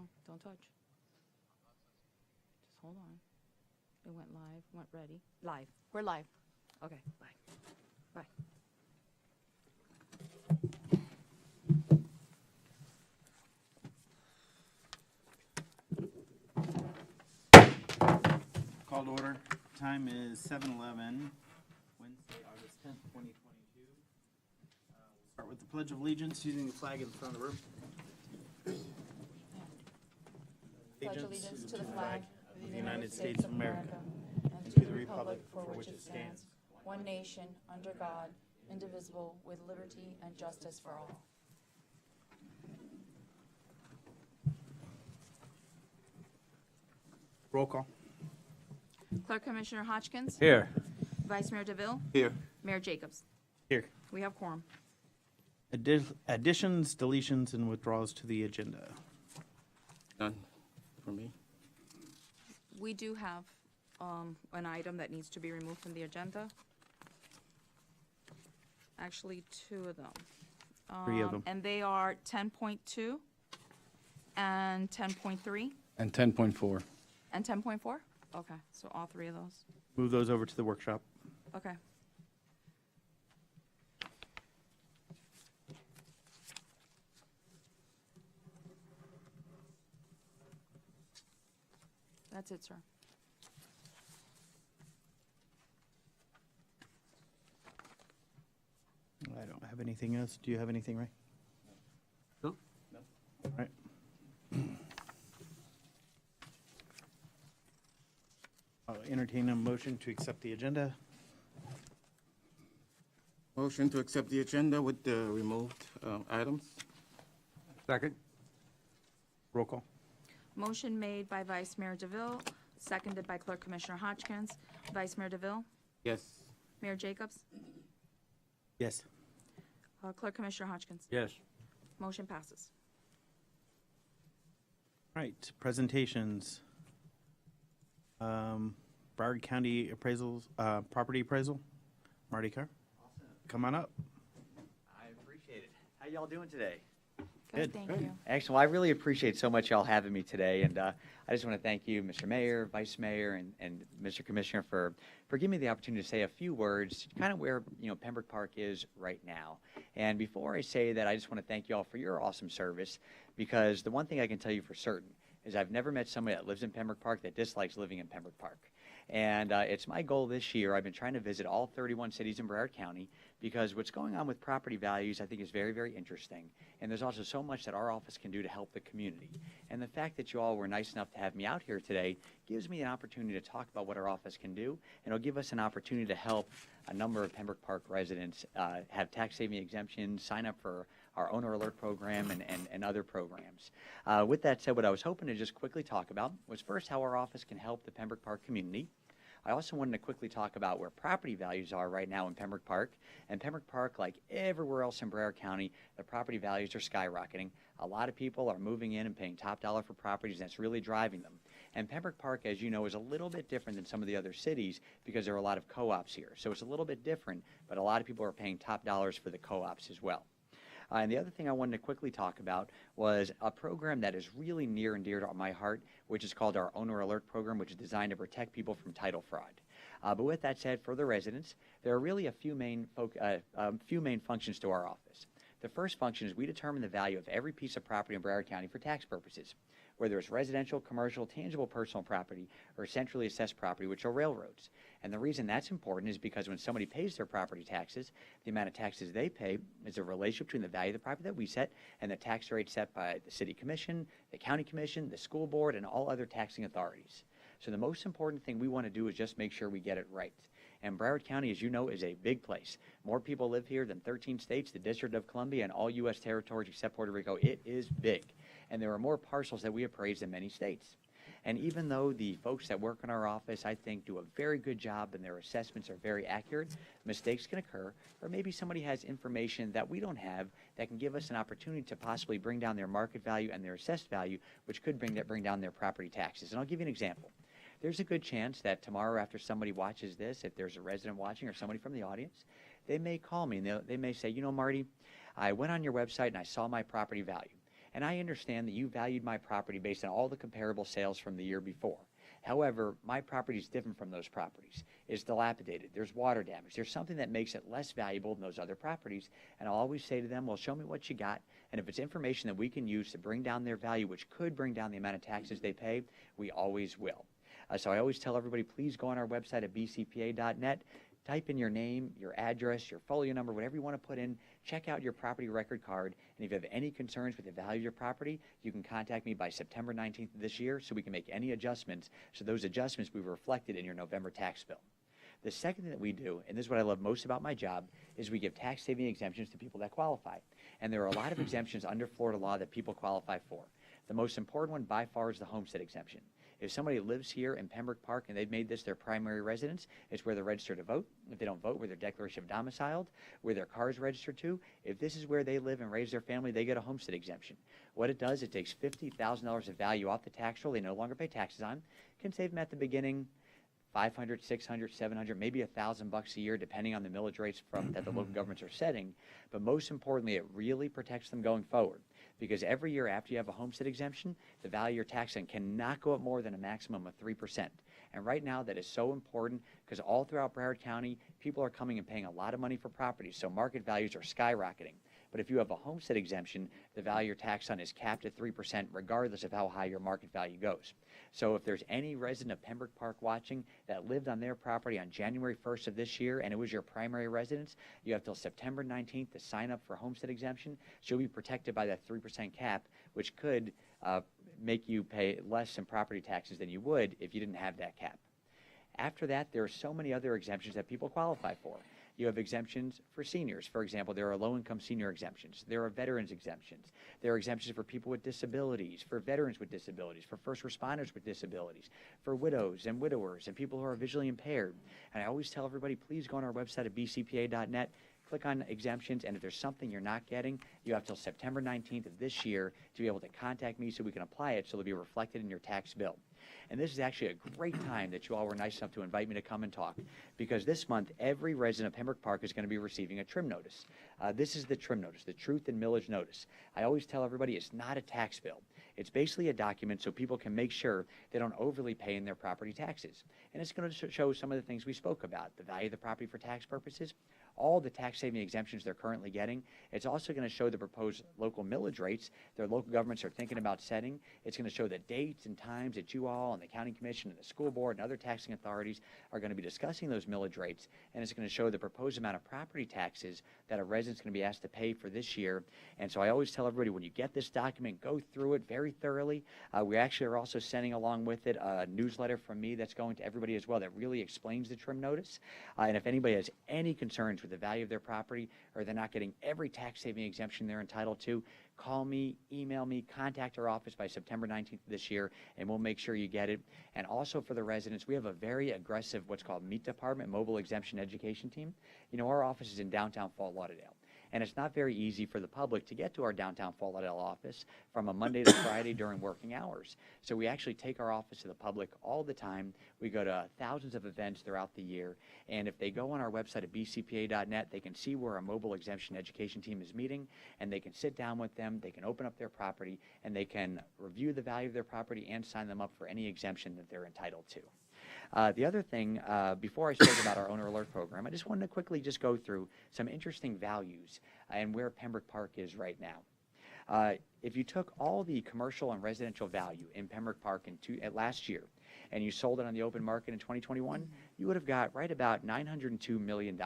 No, don't touch. Just hold on. It went live, went ready. Live. We're live. Okay, bye. Bye. Call to order. Time is 7:11, Wednesday, August 10th, 2022. We'll start with the Pledge of Allegiance using the flag in the front of the room. Pledge allegiance to the flag of the United States of America and to the republic for which it stands, one nation, under God, indivisible, with liberty and justice for all. Roll call. Clerk Commissioner Hodgkins. Here. Vice Mayor DeVille. Here. Mayor Jacobs. Here. We have quorum. Additions, deletions, and withdrawals to the agenda. None for me. We do have an item that needs to be removed from the agenda. Actually, two of them. 3 of them. And they are 10.2 and 10.3 And 10.4. and 10.4? Okay, so all three of those. Move those over to the workshop. Okay. That's it, sir. I don't have anything else. Do you have anything, Ray? No. All right. I'll entertain a motion to accept the agenda. Motion to accept the agenda with the removed items. Second. Roll call. Motion made by Vice Mayor DeVille, seconded by Clerk Commissioner Hodgkins. Vice Mayor DeVille, Yes. Mayor Jacobs, Yes. Clerk Commissioner Hodgkins. Yes. Motion passes. All right, presentations. Broward County appraisals, property appraisal. Marty Kiar, come on up. I appreciate it. How y'all doing today? Good. Thank you. Excellent. Well, I really appreciate so much y'all having me today, and I just want to thank you, Mr. Mayor, Vice Mayor, and Mr. Commissioner for giving me the opportunity to say a few words, kind of where Pembroke Park is right now. And before I say that, I just want to thank y'all for your awesome service, because the one thing I can tell you for certain is I've never met somebody that lives in Pembroke Park that dislikes living in Pembroke Park. And it's my goal this year. I've been trying to visit all 31 cities in Broward County, because what's going on with property values I think is very, very interesting. And there's also so much that our office can do to help the community. And the fact that you all were nice enough to have me out here today gives me an opportunity to talk about what our office can do, and it'll give us an opportunity to help a number of Pembroke Park residents have tax-saving exemptions, sign up for our owner alert program, and other programs. With that said, what I was hoping to just quickly talk about was first how our office can help the Pembroke Park community. I also wanted to quickly talk about where property values are right now in Pembroke Park. And Pembroke Park, like everywhere else in Broward County, the property values are skyrocketing. A lot of people are moving in and paying top dollar for properties, and that's really driving them. And Pembroke Park, as you know, is a little bit different than some of the other cities because there are a lot of co-ops here. So it's a little bit different, but a lot of people are paying top dollars for the co-ops as well. And the other thing I wanted to quickly talk about was a program that is really near and dear to my heart, which is called our Owner Alert Program, which is designed to protect people from title fraud. But with that said, for the residents, there are really a few main functions to our office. The first function is we determine the value of every piece of property in Broward County for tax purposes, whether it's residential, commercial, tangible personal property, or centrally assessed property, which are railroads. And the reason that's important is because when somebody pays their property taxes, the amount of taxes they pay is a relationship between the value of the property that we set and the tax rate set by the city commission, the county commission, the school board, and all other taxing authorities. So the most important thing we want to do is just make sure we get it right. And Broward County, as you know, is a big place. More people live here than 13 states, the District of Columbia, and all U.S. territories except Puerto Rico. It is big. And there are more parcels that we appraise than many states. And even though the folks that work in our office, I think, do a very good job and their assessments are very accurate, mistakes can occur, or maybe somebody has information that we don't have that can give us an opportunity to possibly bring down their market value and their assessed value, which could bring down their property taxes. And I'll give you an example. There's a good chance that tomorrow after somebody watches this, if there's a resident watching or somebody from the audience, they may call me and they may say, you know, Marty, I went on your website and I saw my property value. And I understand that you valued my property based on all the comparable sales from the year before. However, my property is different from those properties. It's dilapidated. There's water damage. There's something that makes it less valuable than those other properties. And I'll always say to them, well, show me what you got. And if it's information that we can use to bring down their value, which could bring down the amount of taxes they pay, we always will. So I always tell everybody, please go on our website at bcpa.net. Type in your name, your address, your folio number, whatever you want to put in. Check out your property record card. And if you have any concerns with the value of your property, you can contact me by September 19th of this year so we can make any adjustments. So those adjustments will be reflected in your November tax bill. The second thing that we do, and this is what I love most about my job, is we give tax saving exemptions to people that qualify. And there are a lot of exemptions under Florida law that people qualify for. The most important one by far is the Homestead Exemption. If somebody lives here in Pembroke Park and they've made this their primary residence, it's where they're registered to vote. If they don't vote, where their declaration of domiciled, where their car is registered to. If this is where they live and raise their family, they get a Homestead Exemption. What it does, it takes $50,000 of value off the tax roll they no longer pay taxes on. Can save them at the beginning $500, $600, $700, maybe $1,000 a year, depending on the millage rates that the local governments are setting. But most importantly, it really protects them going forward. Because every year after you have a homestead exemption, the value you're taxing cannot go up more than a maximum of 3%. And right now that is so important because all throughout Broward County, people are coming and paying a lot of money for properties, so market values are skyrocketing. But if you have a homestead exemption, the value you're taxed on is capped at 3% regardless of how high your market value goes. So if there's any resident of Pembroke Park watching that lived on their property on January 1st of this year and it was your primary residence, you have till September 19th to sign up for homestead exemption. So you'll be protected by that 3% cap, which could make you pay less in property taxes than you would if you didn't have that cap. After that, there are so many other exemptions that people qualify for. You have exemptions for seniors. For example, there are low-income senior exemptions. There are veterans exemptions. There are exemptions for people with disabilities, for veterans with disabilities, for first responders with disabilities, for widows and widowers and people who are visually impaired. And I always tell everybody, please go on our website at bcpa.net, click on exemptions, and if there's something you're not getting, you have till September 19th of this year to be able to contact me so we can apply it so it'll be reflected in your tax bill. And this is actually a great time that you all were nice enough to invite me to come and talk, because this month every resident of Pembroke Park is going to be receiving a trim notice. This is the trim notice, the truth and millage notice. I always tell everybody it's not a tax bill. It's basically a document so people can make sure they don't overly pay in their property taxes. And it's going to show some of the things we spoke about, the value of the property for tax purposes, all the tax saving exemptions they're currently getting. It's also going to show the proposed local millage rates their local governments are thinking about setting. It's going to show the dates and times that you all and the county commission and the school board and other taxing authorities are going to be discussing those millage rates. And it's going to show the proposed amount of property taxes that a resident's going to be asked to pay for this year. And so I always tell everybody, when you get this document, go through it very thoroughly. We actually are also sending along with it a newsletter from me that's going to everybody as well that really explains the trim notice. And if anybody has any concerns with the value of their property, or they're not getting every tax saving exemption they're entitled to, call me, email me, contact our office by September 19th of this year, and we'll make sure you get it. And also for the residents, we have a very aggressive, what's called MEET Department, Mobile Exemption Education Team. You know, our office is in downtown Fort Lauderdale. And it's not very easy for the public to get to our downtown Fort Lauderdale office from a Monday to Friday during working hours. So we actually take our office to the public all the time. We go to thousands of events throughout the year. And if they go on our website at bcpa.net, they can see where our mobile exemption education team is meeting, and they can sit down with them, they can open up their property, and they can review the value of their property and sign them up for any exemption that they're entitled to. The other thing, before I spoke about our owner alert program, I just wanted to quickly just go through some interesting values and where Pembroke Park is right now. If you took all the commercial and residential value in Pembroke Park last year and you sold it on the open market in 2021, you would have got right about $902 million.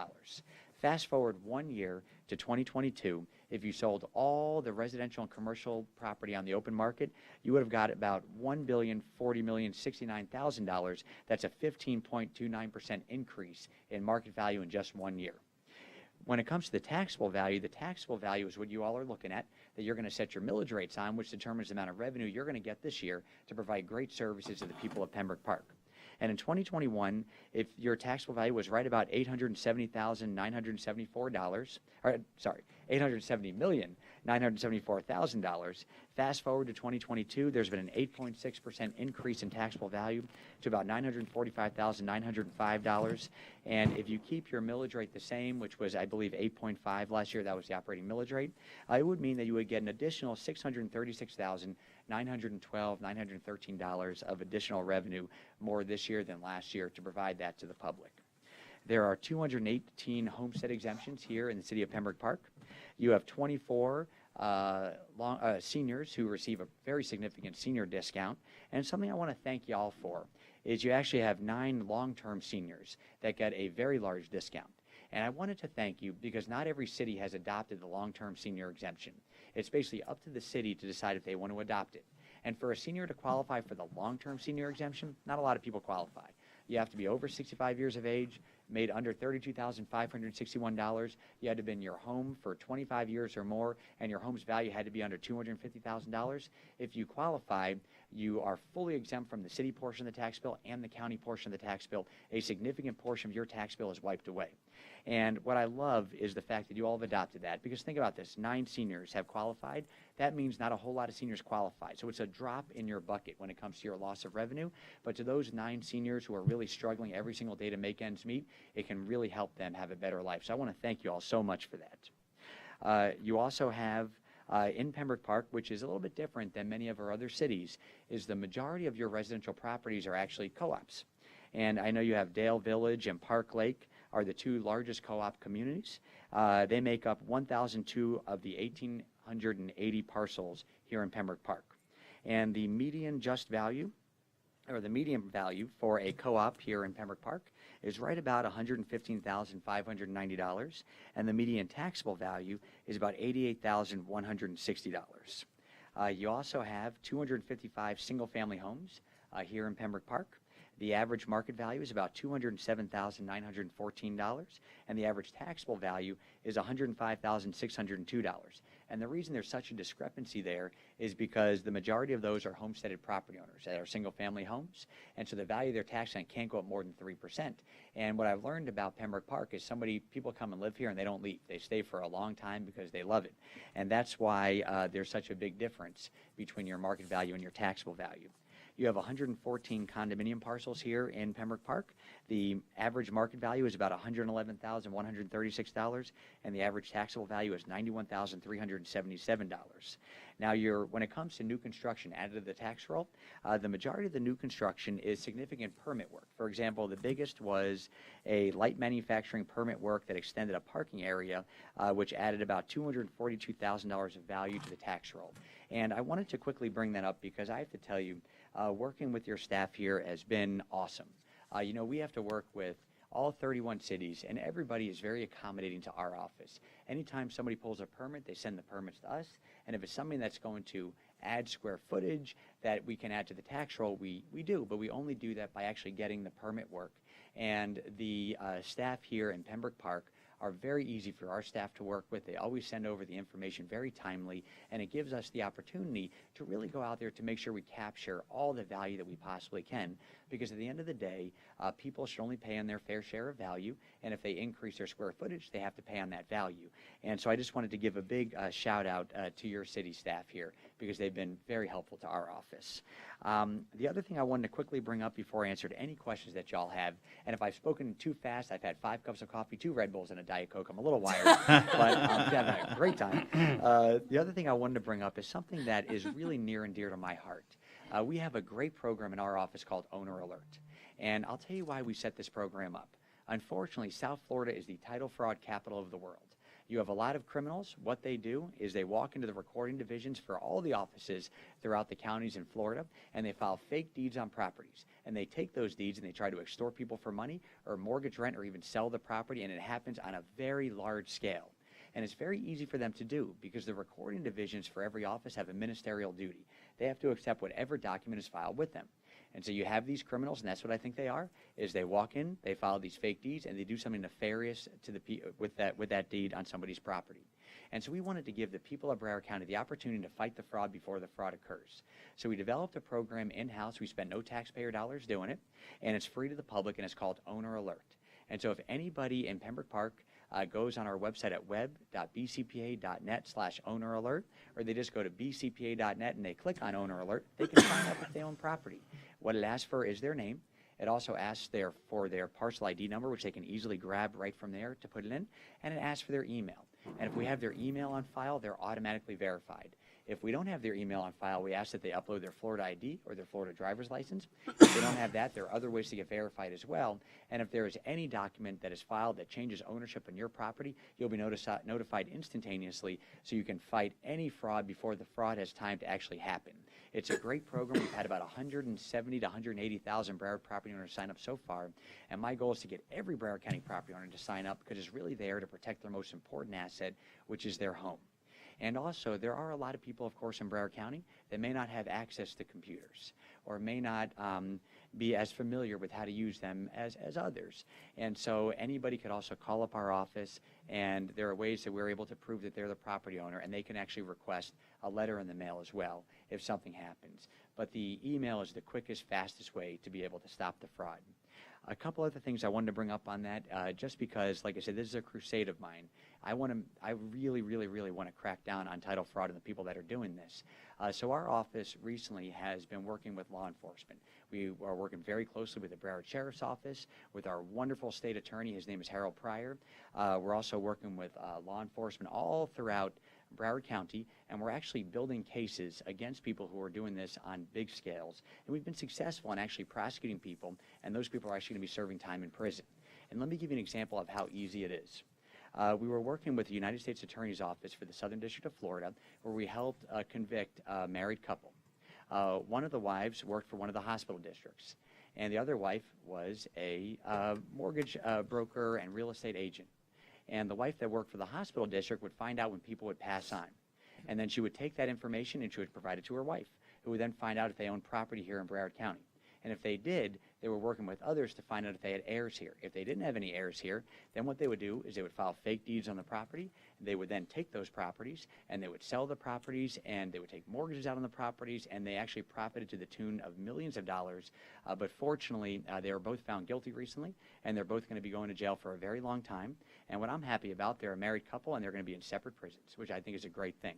Fast forward 1 year to 2022, if you sold all the residential and commercial property on the open market, you would have got about $1,040,069,000. That's a 15.29% increase in market value in just 1 year. When it comes to the taxable value is what you all are looking at, that you're going to set your millage rates on, which determines the amount of revenue you're going to get this year to provide great services to the people of Pembroke Park. And in 2021, if your taxable value was right about $870,974, or sorry, $870,974,974, $974,000. Fast forward to 2022, there's been an 8.6% increase in taxable value to about $945,905. And if you keep your millage rate the same, which was, I believe, 8.5 last year, that was the operating millage rate, it would mean that you would get an additional $636,912, $913 of additional revenue more this year than last year to provide that to the public. There are 218 homestead exemptions here in the city of Pembroke Park. You have 24 seniors who receive a very significant senior discount. And something I want to thank you all for is you actually have 9 long-term seniors that get a very large discount. And I wanted to thank you because not every city has adopted the long-term senior exemption. It's basically up to the city to decide if they want to adopt it. And for a senior to qualify for the long-term senior exemption, not a lot of people qualify. You have to be over 65 years of age, made under $32,561. You had to have been in your home for 25 years or more, and your home's value had to be under $250,000. If you qualify, you are fully exempt from the city portion of the tax bill and the county portion of the tax bill. A significant portion of your tax bill is wiped away. And what I love is the fact that you all have adopted that, because think about this, 9 seniors have qualified. That means not a whole lot of seniors qualified. So it's a drop in your bucket when it comes to your loss of revenue. But to those 9 seniors who are really struggling every single day to make ends meet, it can really help them have a better life. So I want to thank you all so much for that. You also have in Pembroke Park, which is a little bit different than many of our other cities, is the majority of your residential properties are actually co-ops. And I know you have Dale Village and Park Lake are the 2 largest co-op communities. They make up 1,002 of the 1,880 parcels here in Pembroke Park. And the median just value, or the median value for a co-op here in Pembroke Park is right about $115,590, and the median taxable value is about $88,160. You also have 255 single-family homes here in Pembroke Park. The average market value is about $207,914, and the average taxable value is $105,602. And the reason there's such a discrepancy there is because the majority of those are homesteaded property owners that are single-family homes, and so the value of their tax on can't go up more than 3%. And what I've learned about Pembroke Park is people come and live here and they don't leave. They stay for a long time because they love it. And that's why there's such a big difference between your market value and your taxable value. You have 114 condominium parcels here in Pembroke Park. The average market value is about $111,136, and the average taxable value is $91,377. Now, when it comes to new construction added to the tax roll, the majority of the new construction is significant permit work. For example, the biggest was a light manufacturing permit work that extended a parking area, which added about $242,000 of value to the tax roll. And I wanted to quickly bring that up because I have to tell you, working with your staff here has been awesome. You know, we have to work with all 31 cities, and everybody is very accommodating to our office. Anytime somebody pulls a permit, they send the permits to us, and if it's something that's going to add square footage that we can add to the tax roll, we do, but we only do that by actually getting the permit work. And the staff here in Pembroke Park are very easy for our staff to work with. They always send over the information very timely, and it gives us the opportunity to really go out there to make sure we capture all the value that we possibly can, because at the end of the day, people should only pay on their fair share of value, and if they increase their square footage, they have to pay on that value. And so I just wanted to give a big shout out to your city staff here, because they've been very helpful to our office. The other thing I wanted to quickly bring up before I answered any questions that y'all have, and if I've spoken too fast, I've had 5 cups of coffee, 2 Red Bulls, and a Diet Coke. I'm a little wired, but I'm having a great time. The other thing I wanted to bring up is something that is really near and dear to my heart. We have a great program in our office called Owner Alert, and I'll tell you why we set this program up. Unfortunately, South Florida is the title fraud capital of the world. You have a lot of criminals. What they do is they walk into the recording divisions for all the offices throughout the counties in Florida, and they file fake deeds on properties. And they take those deeds and they try to extort people for money or mortgage rent or even sell the property, and it happens on a very large scale. And it's very easy for them to do because the recording divisions for every office have a ministerial duty. They have to accept whatever document is filed with them. And so you have these criminals, and that's what I think they are, is they walk in, they file these fake deeds, and they do something nefarious to with that deed on somebody's property. And so we wanted to give the people of Broward County the opportunity to fight the fraud before the fraud occurs. So we developed a program in-house. We spent no taxpayer dollars doing it, and it's free to the public, and it's called Owner Alert. And so if anybody in Pembroke Park goes on our website at web.bcpa.net/owner alert, or they just go to bcpa.net and they click on owner alert, they can sign up if they own property. What it asks for is their name. It also asks for their parcel ID number, which they can easily grab right from there to put it in, and it asks for their email. And if we have their email on file, they're automatically verified. If we don't have their email on file, we ask that they upload their Florida ID or their Florida driver's license. If they don't have that, there are other ways to get verified as well. And if there is any document that is filed that changes ownership on your property, you'll be notified instantaneously so you can fight any fraud before the fraud has time to actually happen. It's a great program. We've had about 170 to 180,000 Broward property owners sign up so far. And my goal is to get every Broward County property owner to sign up because it's really there to protect their most important asset, which is their home. And also, there are a lot of people, of course, in Broward County that may not have access to computers or may not be as familiar with how to use them as others. And so anybody could also call up our office, and there are ways that we're able to prove that they're the property owner, and they can actually request a letter in the mail as well if something happens. But the email is the quickest, fastest way to be able to stop the fraud. A couple other things I wanted to bring up on that, just because, like I said, this is a crusade of mine. I really, really, really want to crack down on title fraud and the people that are doing this. So our office recently has been working with law enforcement. We are working very closely with the Broward Sheriff's Office, with our wonderful state attorney. His name is Harold Pryor. We're also working with law enforcement all throughout Broward County, and we're actually building cases against people who are doing this on big scales. And we've been successful in actually prosecuting people, and those people are actually going to be serving time in prison. And let me give you an example of how easy it is. We were working with the United States Attorney's Office for the Southern District of Florida, where we helped convict a married couple. One of the wives worked for one of the hospital districts, and the other wife was a mortgage broker and real estate agent. And the wife that worked for the hospital district would find out when people would pass on. And then she would take that information and she would provide it to her wife, who would then find out if they owned property here in Broward County. And if they did, they were working with others to find out if they had heirs here. If they didn't have any heirs here, then what they would do is they would file fake deeds on the property. They would then take those properties and they would sell the properties, and they would take mortgages out on the properties, and they actually profited to the tune of millions of dollars. But fortunately, they were both found guilty recently, and they're both going to be going to jail for a very long time. And what I'm happy about, they're a married couple, and they're going to be in separate prisons, which I think is a great thing.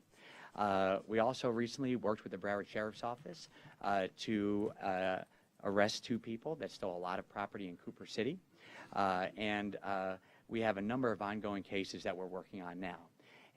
We also recently worked with the Broward Sheriff's Office to arrest 2 people that stole a lot of property in Cooper City. And we have a number of ongoing cases that we're working on now.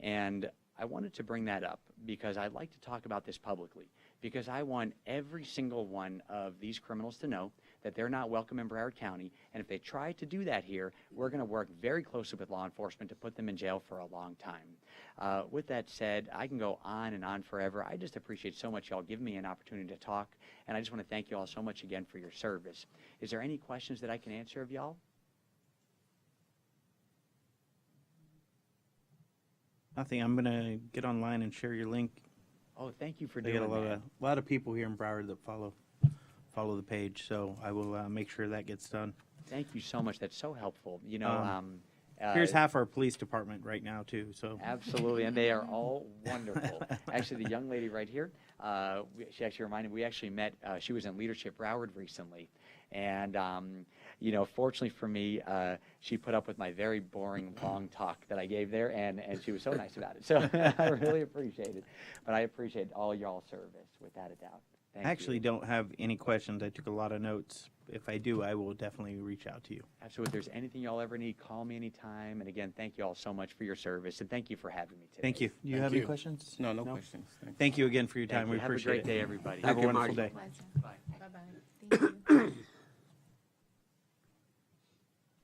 And I wanted to bring that up because I'd like to talk about this publicly, because I want every single one of these criminals to know that they're not welcome in Broward County. And if they try to do that here, we're going to work very closely with law enforcement to put them in jail for a long time. With that said, I can go on and on forever. I just appreciate so much y'all giving me an opportunity to talk, and I just want to thank you all so much again for your service. Is there any questions that I can answer of y'all? Nothing. I'm going to get online and share your link. Oh, thank you for They doing got that. a lot of people here in Broward that follow the page, so I will make sure that gets done. Thank you so much. That's so helpful. You know, Here's half our police department right now, too. So absolutely, and they are all wonderful. Actually, the young lady right here, she actually reminded me, we actually met, she was in Leadership Broward recently, and, you know, fortunately for me, she put up with my very boring, long talk that I gave there, and she was so nice about it. So I really appreciate it. But I appreciate all y'all's service, without a doubt. Thank I actually you. don't have any questions. I took a lot of notes. If I do, I will definitely reach out to you. Absolutely. If there's anything y'all ever need, call me anytime. And again, thank you all so much for your service, and thank you for having me today. Thank you. Do you have any questions? No, no questions. Thank you. Thank you again for your Thank time. you. We Have a appreciate great it. day, everybody. Have a you, wonderful Marty. day. Pleasure. Bye. Bye-bye. Thank you.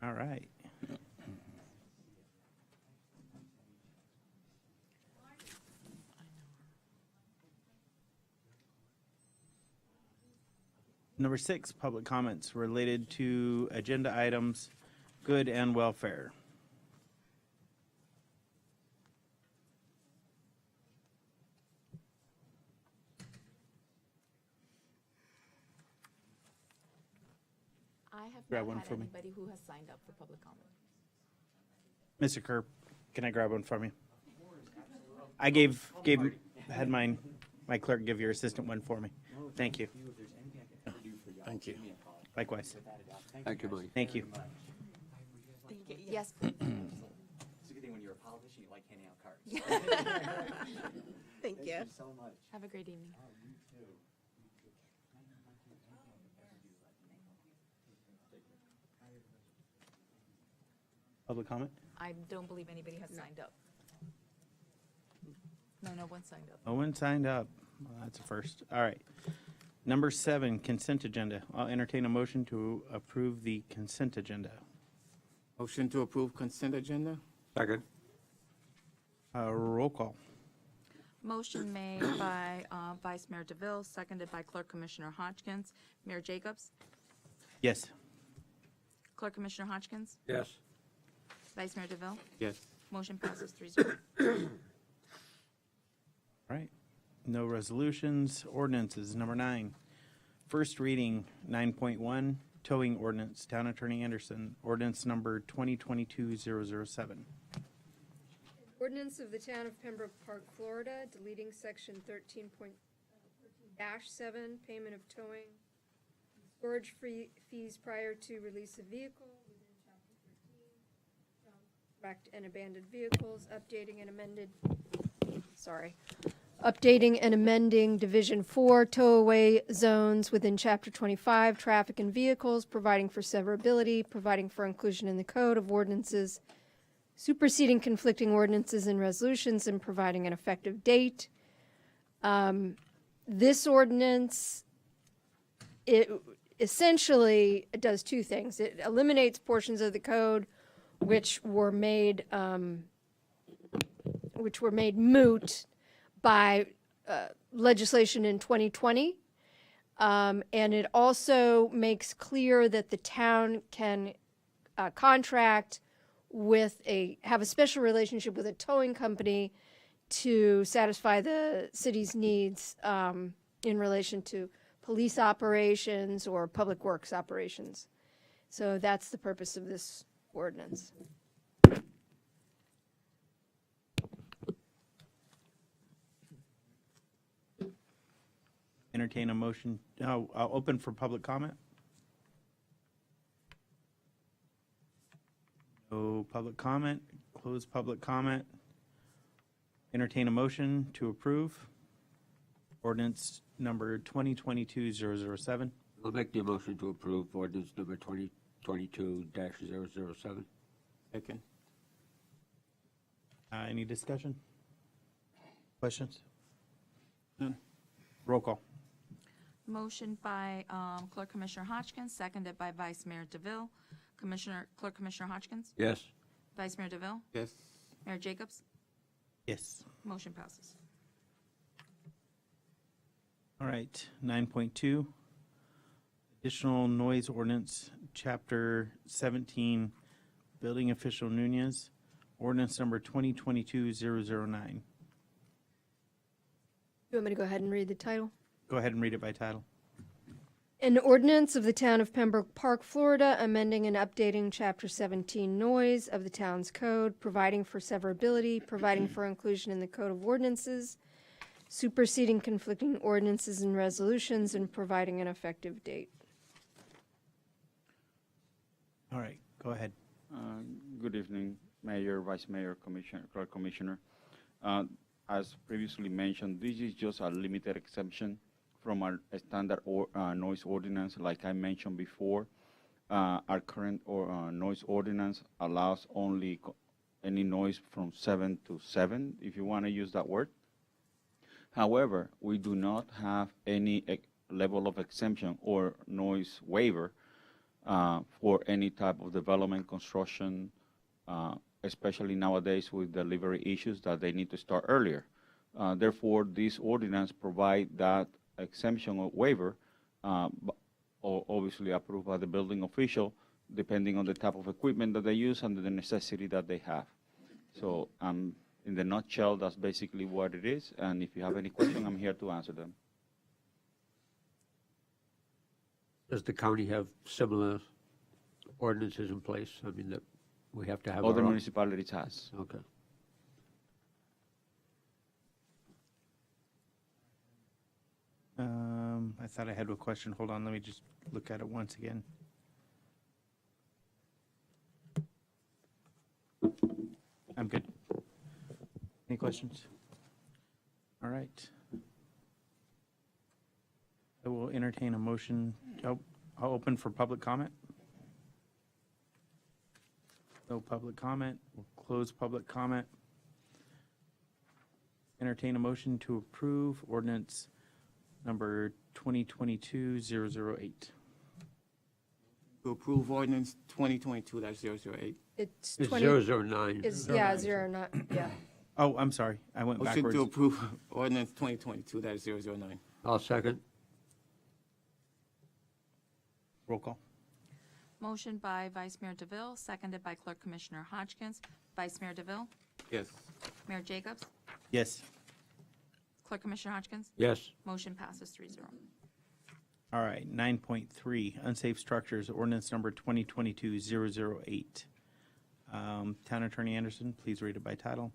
All right. Number 6, public comments related to agenda items, good and welfare. I have Grab not one had for me. anybody who has signed up for public comment. Mr. Kerr, can I grab one from you? I had my clerk give your assistant one for me. Thank you. Thank you. Likewise. Thank you, Marty. Thank you. Yes, please. like handing out cards. Thank you. so much. Have a great evening. Public comment? I don't believe anybody has signed up. No one signed up. No one signed up. Well, that's a first. All right. Number 7, consent agenda. I'll entertain a motion to approve the consent agenda. Motion to approve consent agenda? Second. Roll call. Motion made by Vice Mayor DeVille, seconded by Clerk Commissioner Hodgkins. Mayor Jacobs? Yes. Clerk Commissioner Hodgkins? Yes. Vice Mayor DeVille? Yes. Motion passes 3-0. All right. No resolutions. Ordinances. Number 9. First reading, 9.1, towing ordinance. Town Attorney Anderson. Ordinance number 2022-007. Ordinance of the Town of Pembroke Park, Florida, deleting section 13.7, payment of towing and storage fees prior to release of vehicle within chapter 13, wrecked and abandoned vehicles, updating and amending Division 4 tow-away zones within Chapter 25, traffic and vehicles, providing for severability, providing for inclusion in the Code of Ordinances, superseding conflicting ordinances and resolutions, and providing an effective date. This ordinance, it essentially does two things. It eliminates portions of the code which were made moot by legislation in 2020. And it also makes clear that the town can contract have a special relationship with a towing company to satisfy the city's needs in relation to police operations or public works operations. So that's the purpose of this ordinance. Entertain a motion. I'll open for public comment. No public comment. Close public comment. Entertain a motion to approve ordinance number 2022-007. I'll make the motion to approve ordinance number 2022-007. Second. Any discussion? Questions? None. Roll call. Motion by Clerk Commissioner Hodgkins, seconded by Vice Mayor DeVille. Clerk Commissioner Hodgkins? Yes. Vice Mayor DeVille? Yes. Mayor Jacobs? Yes. Motion passes. All right, 9.2, additional noise ordinance, chapter 17, building official Nunez, ordinance number 2022-009. You want me to go ahead and read the title? Go ahead and read it by title. An ordinance of the Town of Pembroke Park, Florida, amending and updating Chapter 17 noise of the town's code, providing for severability, providing for inclusion in the Code of Ordinances, superseding conflicting ordinances and resolutions, and providing an effective date. All right, go ahead. Good evening, Mayor, Vice Mayor, Commissioner, Clerk Commissioner. As previously mentioned, this is just a limited exemption from our standard noise ordinance. Like I mentioned before, our current noise ordinance allows only any noise from 7 to 7, if you want to use that word. However, we do not have any level of exemption or noise waiver for any type of development, construction, especially nowadays with delivery issues that they need to start earlier. Therefore, this ordinance provides that exemption or waiver, obviously approved by the building official, depending on the type of equipment that they use and the necessity that they have. So in the nutshell, that's basically what it is. And if you have any question, I'm here to answer them. Does the county have similar ordinances in place? I mean, that we have to have our Other own? municipalities has. Okay. I thought I had a question. Hold on, let me just look at it once again. I'm good. questions? All right. I will entertain a motion. I'll open for public comment. No public comment. We'll close public comment. Entertain a motion to approve ordinance number 2022-008. To approve ordinance 2022-008. It's It's 20, 009. is, yeah, 09, yeah. Oh, I'm sorry. I went Motion backwards. to approve ordinance 2022-009. I'll second. Roll call. Motion by Vice Mayor DeVille, seconded by Clerk Commissioner Hodgkins. Vice Mayor DeVille, Yes. Mayor Jacobs, Yes. Clerk Commissioner Hodgkins. Yes. Motion passes 3-0. All right, 9.3, unsafe structures, ordinance number 2022-008. Town Attorney Anderson, please read it by title.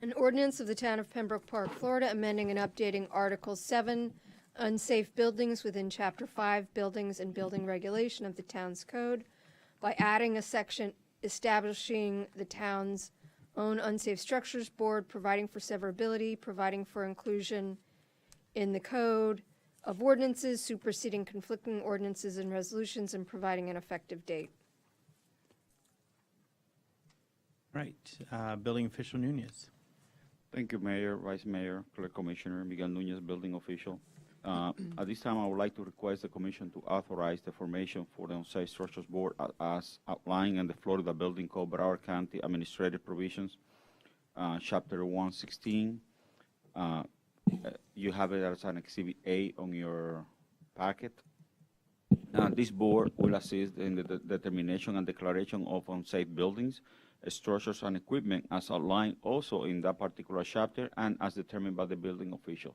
An ordinance of the Town of Pembroke Park, Florida, amending and updating Article 7, unsafe buildings within Chapter 5, Buildings and Building Regulation of the Town's Code, by adding a section establishing the town's own unsafe structures board, providing for severability, providing for inclusion in the code of ordinances, superseding conflicting ordinances and resolutions, and providing an effective date. Right, Building Official Nunez. Thank you, Mayor, Vice Mayor, Clerk Commissioner, Miguel Nunez, Building Official. At this time, I would like to request the Commission to authorize the formation for the Unsafe Structures Board as outlined in the Florida Building Code, Broward County Administrative Provisions, Chapter 116. You have it as an Exhibit A on your packet. This board will assist in the determination and declaration of unsafe buildings, structures, and equipment as outlined also in that particular chapter and as determined by the building official.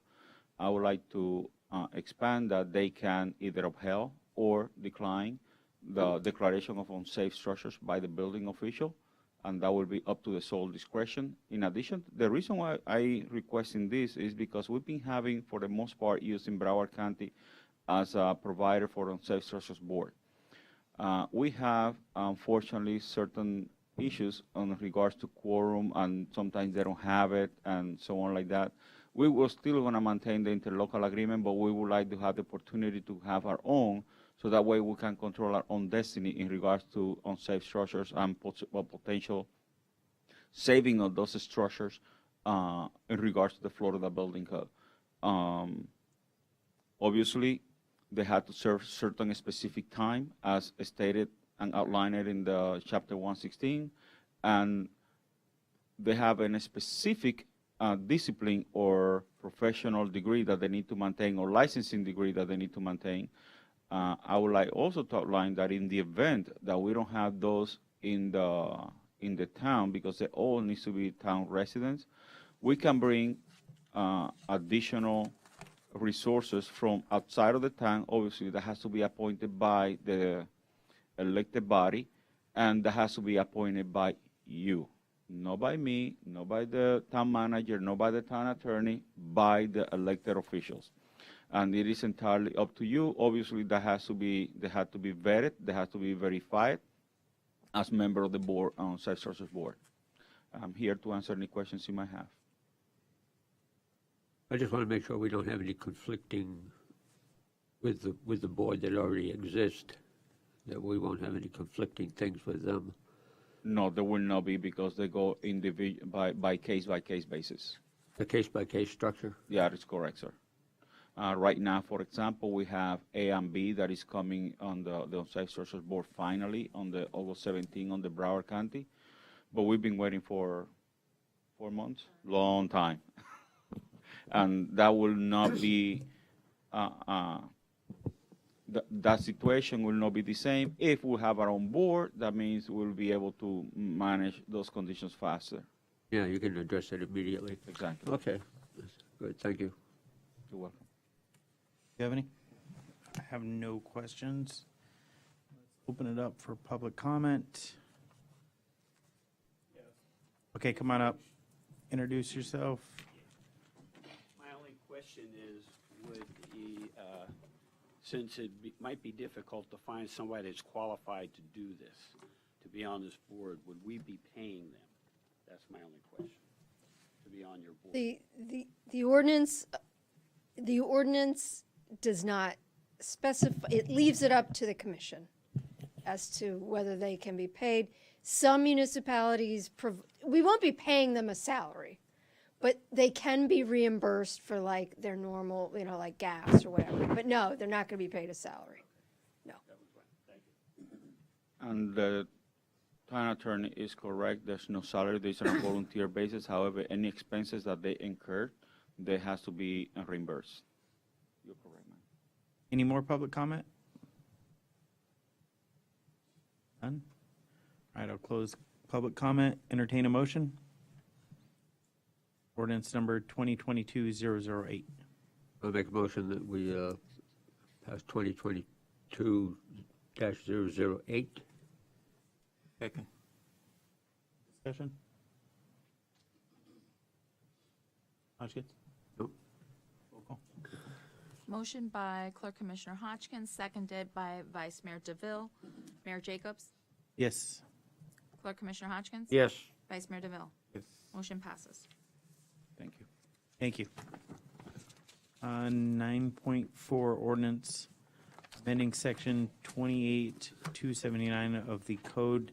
I would like to expand that they can either upheld or decline the declaration of unsafe structures by the building official, and that will be up to the sole discretion. In addition, the reason why I requesting this is because we've been having, for the most part, using Broward County as a provider for unsafe structures board. We have, unfortunately, certain issues in regards to quorum, and sometimes they don't have it, and so on like that. We will still want to maintain the interlocal agreement, but we would like to have the opportunity to have our own, so that way we can control our own destiny in regards to unsafe structures and potential saving of those structures in regards to the Florida Building Code. Obviously, they had to serve certain specific time as stated and outlined in the Chapter 116, and they have a specific discipline or professional degree that they need to maintain, or licensing degree that they need to maintain. I would like also to outline that in the event that we don't have those in the town, because they all need to be town residents, we can bring additional resources from outside of the town. Obviously, that has to be appointed by the elected body, and that has to be appointed by you. Not by me, not by the town manager, not by the town attorney, by the elected officials. And it is entirely up to you. Obviously, they have to be vetted, they have to be verified as member of the board, Unsafe Structures Board. I'm here to answer any questions you might have. I just want to make sure we don't have any conflicting with the board that already exists, that we won't have any conflicting things with them. No, there will not be, because they go by case-by-case basis. The case-by-case structure? Yeah, that's correct, sir. Right now, for example, we have A and B that is coming on the Unsafe Structures Board finally on the August 17 on the Broward County, but we've been waiting for 4 months, long time. And that will not be, that situation will not be the same. If we have our own board, that means we'll be able to manage those conditions faster. Yeah, you can address it immediately. Exactly. Okay, that's good, thank you. You're welcome. You have any? I have no questions. Let's open it up for public comment. Okay, come on up. Introduce yourself. My only question is, would the, since it might be difficult to find somebody that's qualified to do this, to be on this board, would we be paying them? That's my only question. to be on your board? The ordinance does not specify, it leaves it up to the commission as to whether they can be paid. Some municipalities, we won't be paying them a salary, but they can be reimbursed for like their normal, like gas or whatever. But no, they're not going to be paid a salary. No. And the town attorney is correct. There's no salary. There's on a volunteer basis. However, any expenses that they incur, they has to be reimbursed. You're correct, ma'am. Any more public comment? None? All right, I'll close public comment. Entertain a motion. Ordinance number 2022-008. I'll make a motion that we pass 2022-008. Second. Discussion? Hodgkins? Nope. Roll call. Motion by Clerk Commissioner Hodgkins, seconded by Vice Mayor DeVille. Mayor Jacobs? Yes. Clerk Commissioner Hodgkins? Yes. Vice Mayor DeVille? Yes. Motion passes. Thank you. Thank you. 9.4 ordinance amending section 28-279 of the code.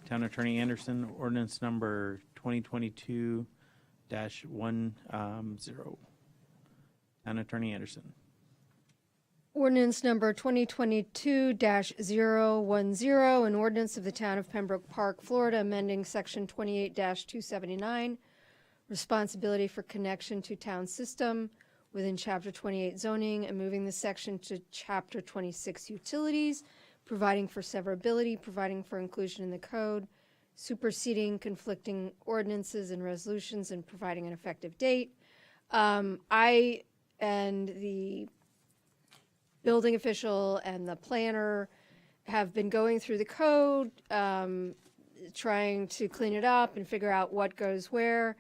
Town Attorney Anderson, ordinance number 2022-10. Town Attorney Anderson. Ordinance number 2022-010, an ordinance of the Town of Pembroke Park, Florida, amending Section 28-279, responsibility for connection to town system within Chapter 28 zoning, and moving the section to Chapter 26 utilities, providing for severability, providing for inclusion in the code, superseding conflicting ordinances and resolutions, and providing an effective date. I and the building official and the planner have been going through the code, trying to clean it up and figure out what goes where.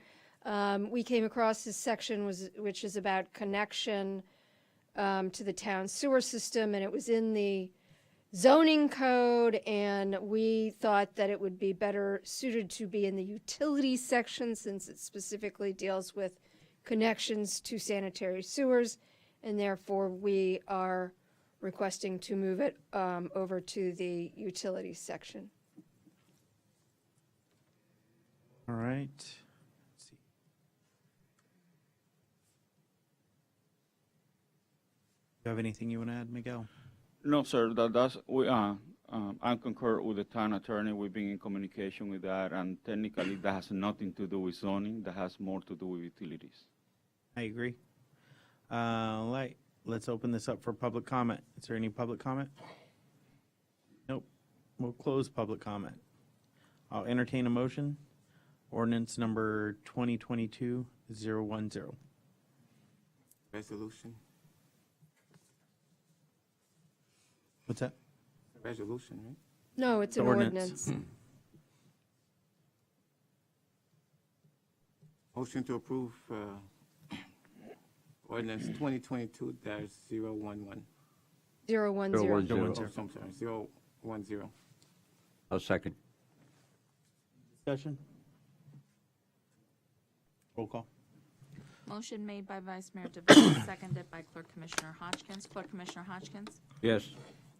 We came across this section which is about connection to the town sewer system, and it was in the zoning code, and we thought that it would be better suited to be in the utilities section since it specifically deals with connections to sanitary sewers, and therefore we are requesting to move it over to the utilities section. All right. Let's see. Do you have anything you want to add, Miguel? No, sir, I concur with the town attorney. We've been in communication with that, and technically that has nothing to do with zoning. That has more to do with utilities. I agree. Let's open this up for public comment. Is there any public comment? Nope. We'll close public comment. I'll entertain a motion. Ordinance number 2022-010. Resolution. What's that? Resolution, right? No, it's an Ordinance. ordinance. Motion to approve ordinance 2022-011. 010. 010. Oh, I'm sorry, 010. I'll second. Discussion? Roll call. Motion made by Vice Mayor DeVille, seconded by Clerk Commissioner Hodgkins. Clerk Commissioner Hodgkins? Yes.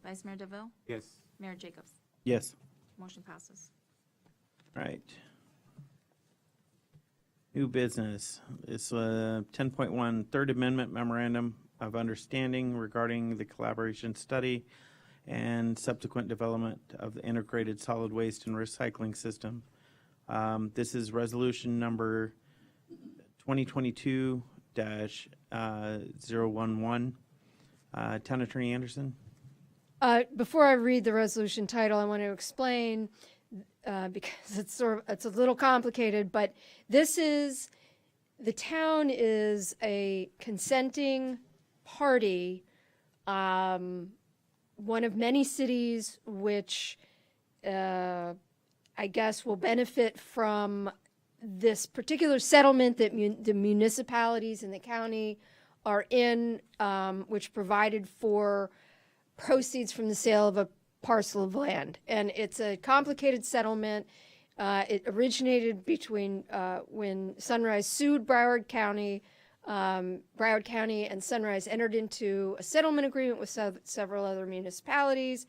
Vice Mayor DeVille? Yes. Mayor Jacobs? Yes. Motion passes. All right. New business. It's 10.1, Third Amendment Memorandum of Understanding regarding the collaboration study and subsequent development of the integrated solid waste and recycling system. This is resolution number 2022-011. Town Attorney Anderson? Before I read the resolution title, I want to explain, because it's a little complicated, but the town is a consenting party, one of many cities which I guess will benefit from this particular settlement that the municipalities in the county are in, which provided for proceeds from the sale of a parcel of land. And it's a complicated settlement. It originated between when Sunrise sued Broward County. Broward County and Sunrise entered into a settlement agreement with several other municipalities.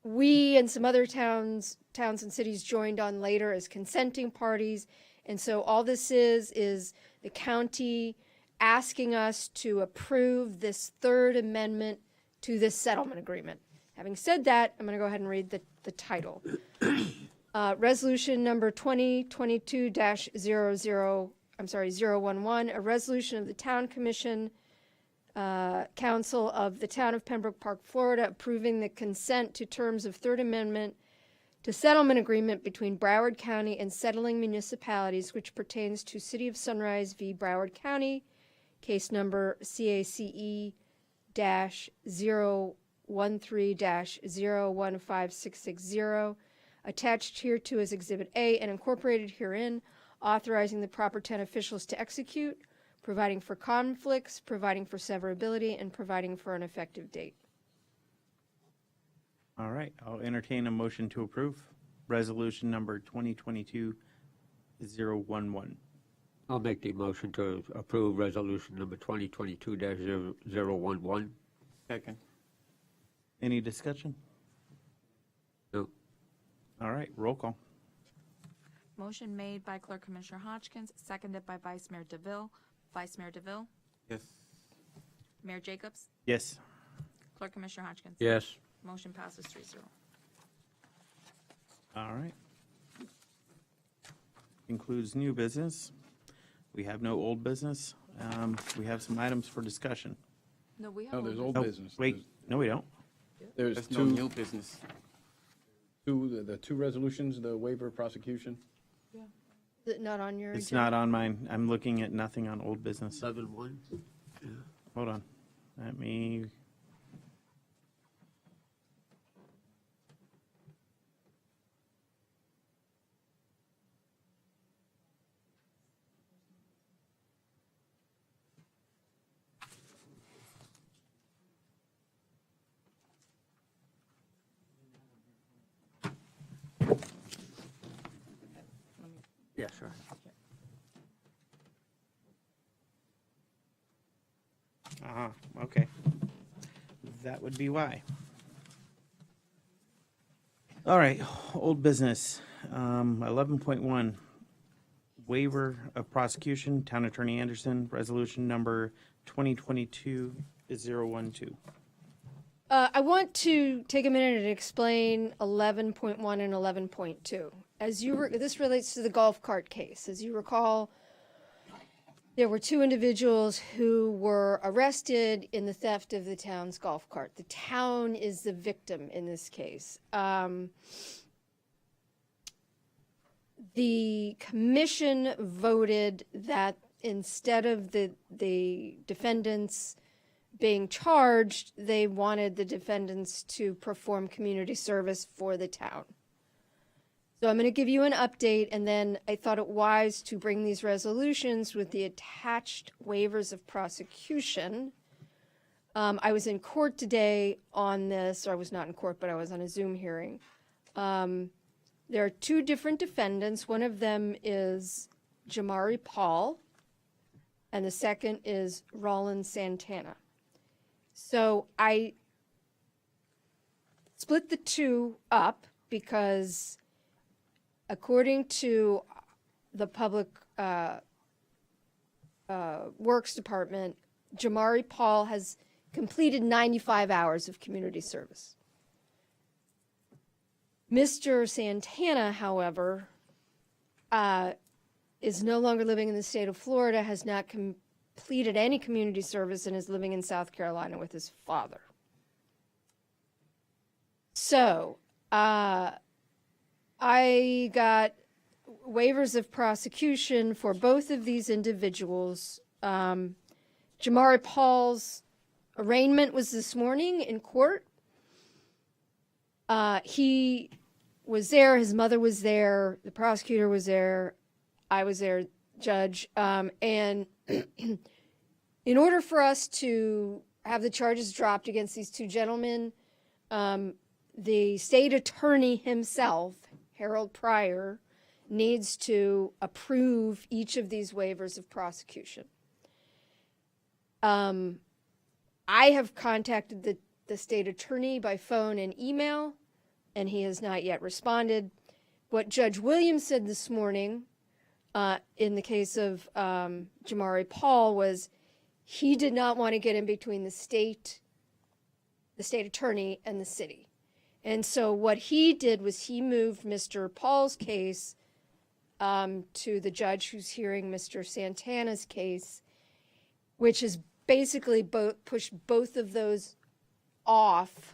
We and some other towns and cities joined on later as consenting parties. And so all this is the county asking us to approve this third amendment to this settlement agreement. Having said that, I'm going to go ahead and read the title. Resolution number 011, a resolution of the Town Commission Council of the Town of Pembroke Park, Florida, approving the consent to terms of Third Amendment to settlement agreement between Broward County and settling municipalities, which pertains to City of Sunrise v. Broward County, case number CACE-013-015660, attached hereto as Exhibit A and incorporated herein, authorizing the proper town officials to execute, providing for conflicts, providing for severability, and providing for an effective date. All right, I'll entertain a motion to approve resolution number 2022-011. I'll make the motion to approve resolution number 2022-011. Second. Any discussion? No. All right, roll call. Motion made by Clerk Commissioner Hodgkins, seconded by Vice Mayor DeVille. Vice Mayor DeVille? Yes. Mayor Jacobs? Yes. Clerk Commissioner Hodgkins? Yes. Motion passes 3-0. All right. Concludes new business. We have no old business. We have some items for discussion. No, we have. No, there's old Oh, business. wait, no, we don't. There's There's no two, new business. the two resolutions, the waiver of prosecution. Is it not on your It's agenda? not on mine. I'm looking at nothing on old business. 11-1. Hold on. Let me. Yeah, sure. Okay. That would be why. All right, old business. 11.1, waiver of prosecution, Town Attorney Anderson, resolution number 2022-012. I want to take a minute and explain 11.1 and 11.2. As you this relates to the golf cart case. As you recall, there were two individuals who were arrested in the theft of the town's golf cart. The town is the victim in this case. The commission voted that instead of the defendants being charged, they wanted the defendants to perform community service for the town. So I'm going to give you an update, and then I thought it wise to bring these resolutions with the attached waivers of prosecution. I was in court today on this, or I was not in court, but I was on a Zoom hearing. There are two different defendants. One of them is Jamari Paul, and the second is Roland Santana. So I split the two up because according to the Public Works Department, Jamari Paul has completed 95 hours of community service. Mr. Santana, however, is no longer living in the state of Florida, has not completed any community service, and is living in South Carolina with his father. So, I got waivers of prosecution for both of these individuals. Jamari Paul's arraignment was this morning in court. He was there, his mother was there, the prosecutor was there, I was there, Judge, and in order for us to have the charges dropped against these two gentlemen, the state attorney himself Harold Pryor, needs to approve each of these waivers of prosecution. I have contacted the state attorney by phone and email, and he has not yet responded. What Judge Williams said this morning in the case of Jamari Paul was he did not want to get in between the state attorney and the city. And so what he did was he moved Mr. Paul's case to the judge who's hearing Mr. Santana's case, which has basically pushed both of those off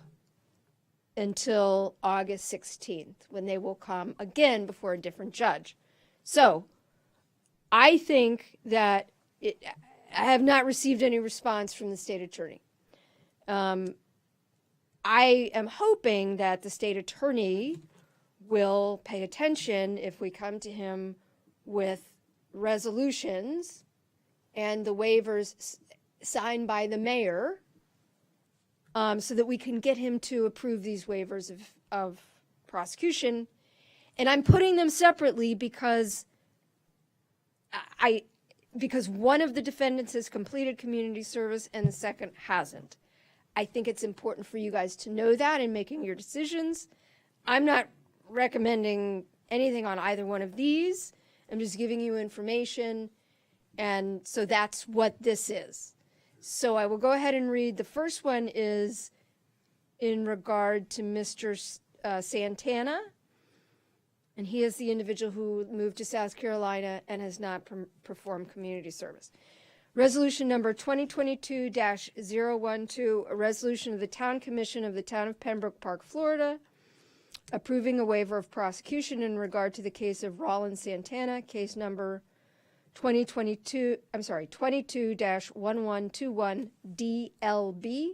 until August 16th, when they will come again before a different judge. So I think that I have not received any response from the state attorney. I am hoping that the state attorney will pay attention if we come to him with resolutions and the waivers signed by the mayor, so that we can get him to approve these waivers of prosecution. And I'm putting them separately because because one of the defendants has completed community service and the second hasn't. I think it's important for you guys to know that in making your decisions. I'm not recommending anything on either one of these. I'm just giving you information. And so that's what this is. So I will go ahead and read. The first one is in regard to Mr. Santana. And he is the individual who moved to South Carolina and has not performed community service. Resolution number 2022-012, a resolution of the Town Commission of the Town of Pembroke Park, Florida, approving a waiver of prosecution in regard to the case of Rollins Santana, case number 22-1121 DLB,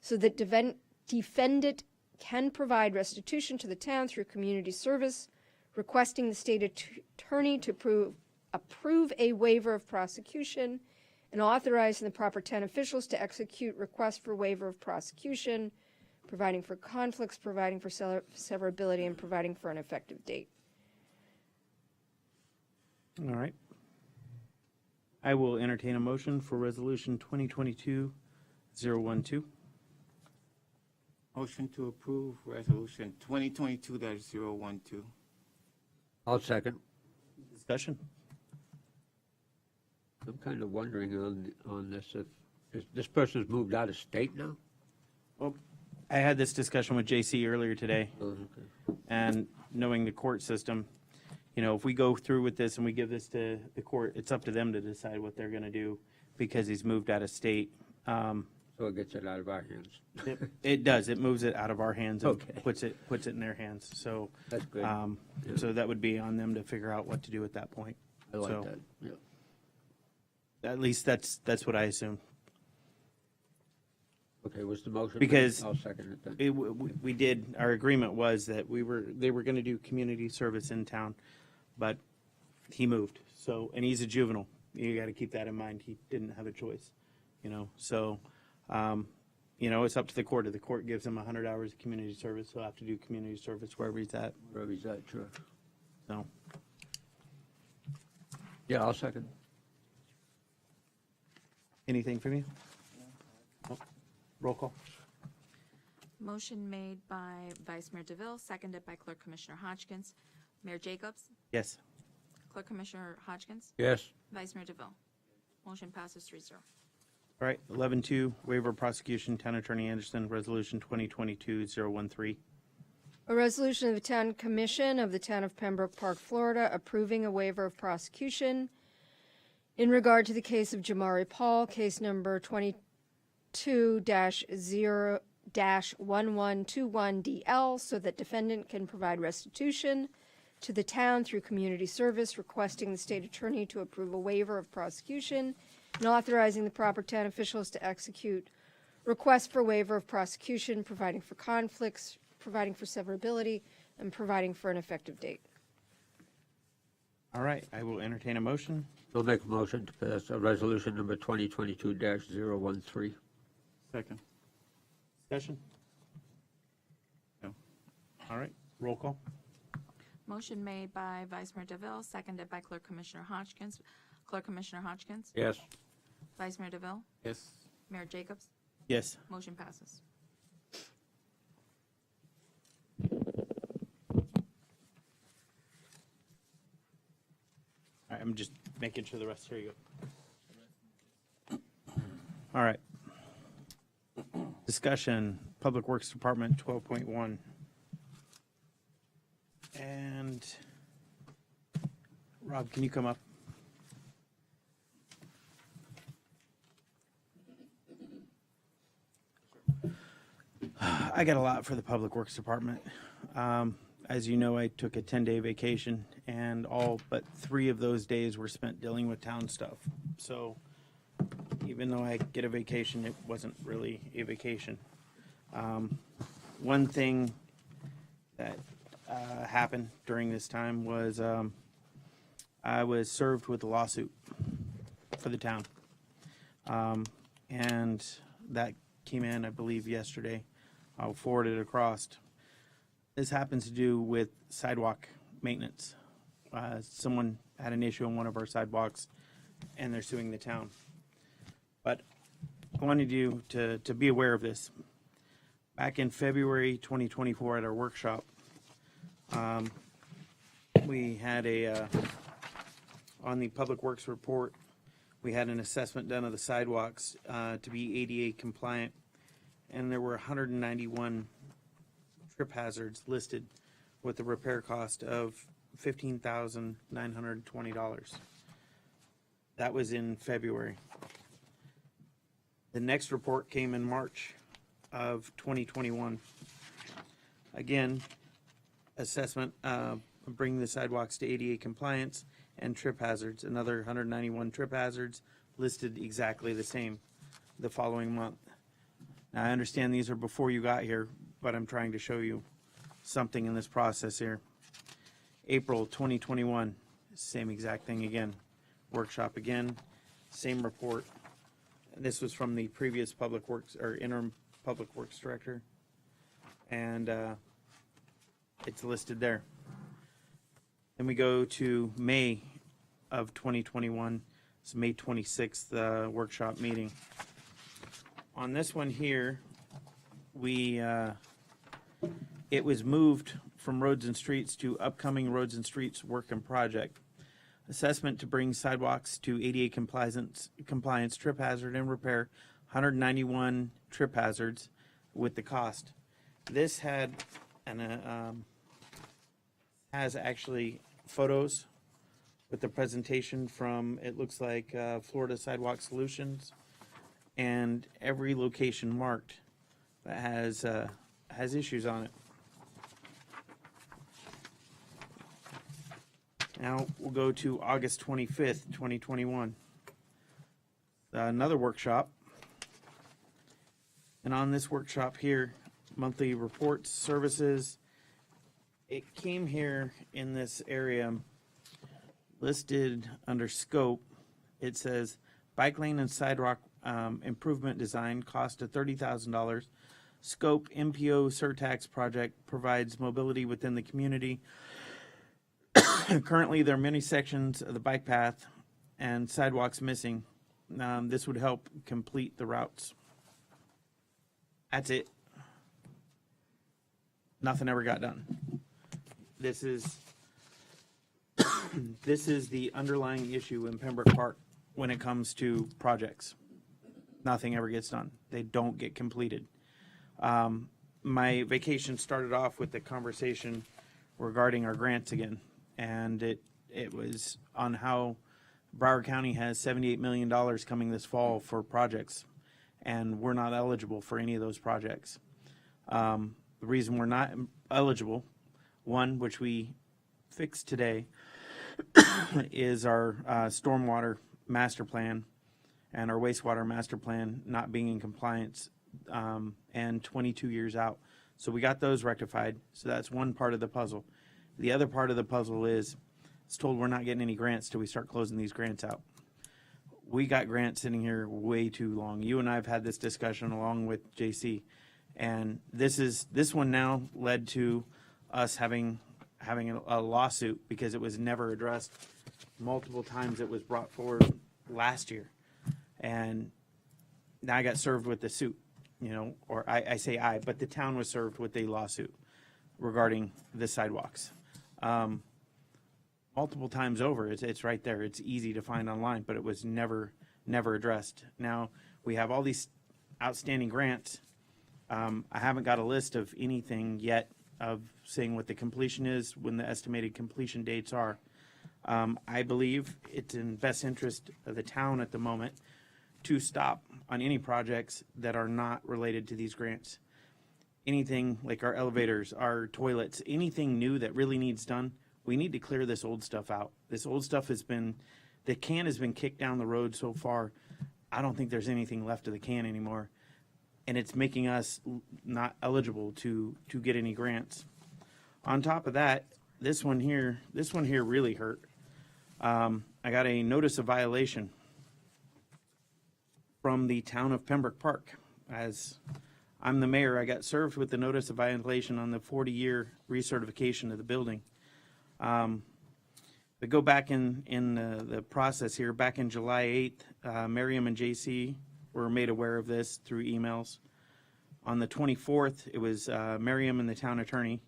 so that defendant can provide restitution to the town through community service, requesting the state attorney to approve a waiver of prosecution and authorizing the proper town officials to execute requests for waiver of prosecution, providing for conflicts, providing for severability, and providing for an effective date. All right. I will entertain a motion for Resolution 2022-012. Motion to approve Resolution 2022-012. I'll second. Discussion? I'm kind of wondering on this, if this person's moved out of state now? Well, I had this discussion with JC earlier today, Oh, okay. and knowing the court system, you know, if we go through with this and we give this to the court, it's up to them to decide what they're going to do because he's moved out of state. So it gets it out of our hands. It does. It moves it out of our hands and Okay. puts it in their hands. So, That's good. so that would be on them to figure out what to do at that point. I like so- that, yeah. At least that's what I assume. Okay, was the motion? Because I'll second it then. We did, our agreement was that they were going to do community service in town, but he moved. So, and he's a juvenile. You got to keep that in mind. He didn't have a choice, you know. So, you know, it's up to the court. If the court gives him 100 hours of community service, he'll have to do community service wherever he's at. Wherever he's at, sure. So, Yeah, I'll second. anything from you? No. Roll call. Motion made by Vice Mayor DeVille, seconded by Clerk Commissioner Hodgkins. Mayor Jacobs? Yes. Clerk Commissioner Hodgkins? Yes, Vice Mayor DeVille? Motion passes 3-0. All right. 11-2, waiver of prosecution, Town Attorney Anderson, Resolution 2022-013. A resolution of the Town Commission of the Town of Pembroke Park, Florida, approving a waiver of prosecution in regard to the case of Jamari Paul, case number 22-0-1121DL, so that defendant can provide restitution to the town through community service, requesting the state attorney to approve a waiver of prosecution and authorizing the proper town officials to execute requests for waiver of prosecution, providing for conflicts, providing for severability, and providing for an effective date. All right. I will entertain a motion. I'll make a motion to pass resolution number 2022-013. Second. Discussion? No. All right. Roll call. Motion made by Vice Mayor DeVille, seconded by Clerk Commissioner Hodgkins. Clerk Commissioner Hodgkins? Yes. Vice Mayor DeVille? Yes. Mayor Jacobs? Yes. Motion passes. All right, I'm just making sure the rest, here you go. All right. Discussion, Public Works Department 12.1. And Rob, can you come up? I got a lot for the Public Works Department. As you know, I took a 10-day vacation, and all but 3 of those days were spent dealing with town stuff. So even though I get a vacation, it wasn't really a vacation. One thing that happened during this time was I was served with a lawsuit for the town. And that came in, I believe, yesterday. I'll forward it across. This happens to do with sidewalk maintenance. Someone had an issue on one of our sidewalks, and they're suing the town. But I wanted you to be aware of this. Back in February 2024 at our workshop, we had on the Public Works report, we had an assessment done of the sidewalks to be ADA compliant, and there were 191 trip hazards listed with a repair cost of $15,920. That was in February. The next report came in March of 2021. Again, assessment, bringing the sidewalks to ADA compliance and trip hazards, another 191 trip hazards listed exactly the same the following month. Now, I understand these are before you got here, but I'm trying to show you something in this process here. April 2021, same exact thing again. Workshop again, same report. This was from the previous Public Works, or Interim Public Works Director. And it's listed there. Then we go to May of 2021. It's May 26th workshop meeting. On this one here, it was moved from roads and streets to upcoming roads and streets work and project. Assessment to bring sidewalks to ADA compliance, trip hazard and repair, 191 trip hazards with the cost. This had has actually photos with the presentation from, it looks like Florida Sidewalk Solutions, and every location marked that has issues on it. Now we'll go to August 25th, 2021. Another workshop. And on this workshop here, monthly reports, services, it came here in this area listed under scope. It says bike lane and sidewalk improvement design, cost of $30,000. Scope MPO surtax project provides mobility within the community. Currently, there are many sections of the bike path and sidewalks missing. This would help complete the routes. That's it. Nothing ever got done. This is the underlying issue in Pembroke Park when it comes to projects. Nothing ever gets done. They don't get completed. My vacation started off with the conversation regarding our grants again. And it was on how Broward County has $78 million coming this fall for projects, and we're not eligible for any of those projects. The reason we're not eligible, one, which we fixed today, is our stormwater master plan and our wastewater master plan not being in compliance and 22 years out. So we got those rectified. So that's one part of the puzzle. The other part of the puzzle is, it's told we're not getting any grants till we start closing these grants out. We got grants sitting here way too long. You and I have had this discussion along with JC, and this one now led to us having having a lawsuit because it was never addressed. Multiple times it was brought forward last year. And now I got served with the suit, or I say I, but the town was served with a lawsuit regarding the sidewalks. Multiple times over, it's right there. It's easy to find online, but it was never addressed. Now, we have all these outstanding grants. I haven't got a list of anything yet of saying what the completion is, when the estimated completion dates are. I believe it's in best interest of the town at the moment to stop on any projects that are not related to these grants. Anything like our elevators, our toilets, anything new that really needs done, we need to clear this old stuff out. This old stuff the can has been kicked down the road so far. I don't think there's anything left of the can anymore. And it's making us not eligible to get any grants. On top of that, this one here really hurt. I got a notice of violation from the town of Pembroke Park. As I'm the mayor, I got served with the notice of violation on the 40-year recertification of the building. But go back in the process here. Back in July 8th, Miriam and JC were made aware of this through emails. On the 24th, it was Miriam and the town attorney.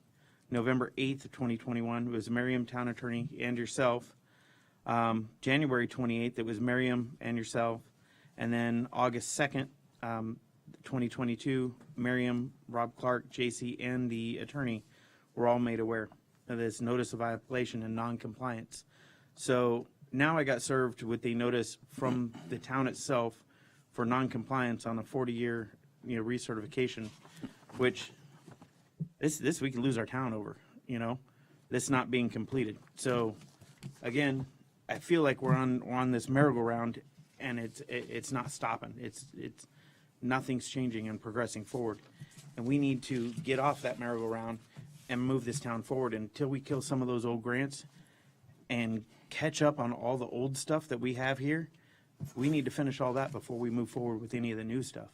November 8th of 2021, it was Miriam, town attorney, and yourself. January 28th, it was Miriam and yourself. And then August 2nd, 2022, Miriam, Rob Clark, JC, and the attorney were all made aware of this notice of violation and non-compliance. So now I got served with the notice from the town itself for non-compliance on a 40-year recertification, which this we could lose our town over, this not being completed. So again, I feel like we're on this merry-go-round, and it's not stopping. It's nothing's changing and progressing forward, and we need to get off that merry-go-round and move this town forward until we kill some of those old grants and catch up on all the old stuff that we have here. We need to finish all that before we move forward with any of the new stuff.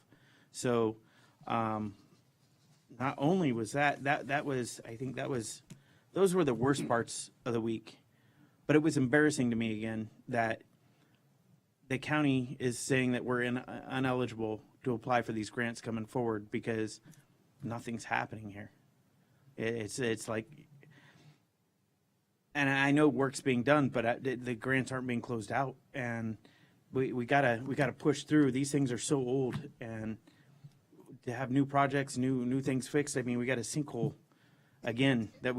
So not only was those were the worst parts of the week, but it was embarrassing to me again that the county is saying that we're ineligible to apply for these grants coming forward because nothing's happening here. It's like, and I know work's being done, but the grants aren't being closed out, and we gotta push through. These things are so old, and to have new projects, new things fixed. I mean, we got a sinkhole again that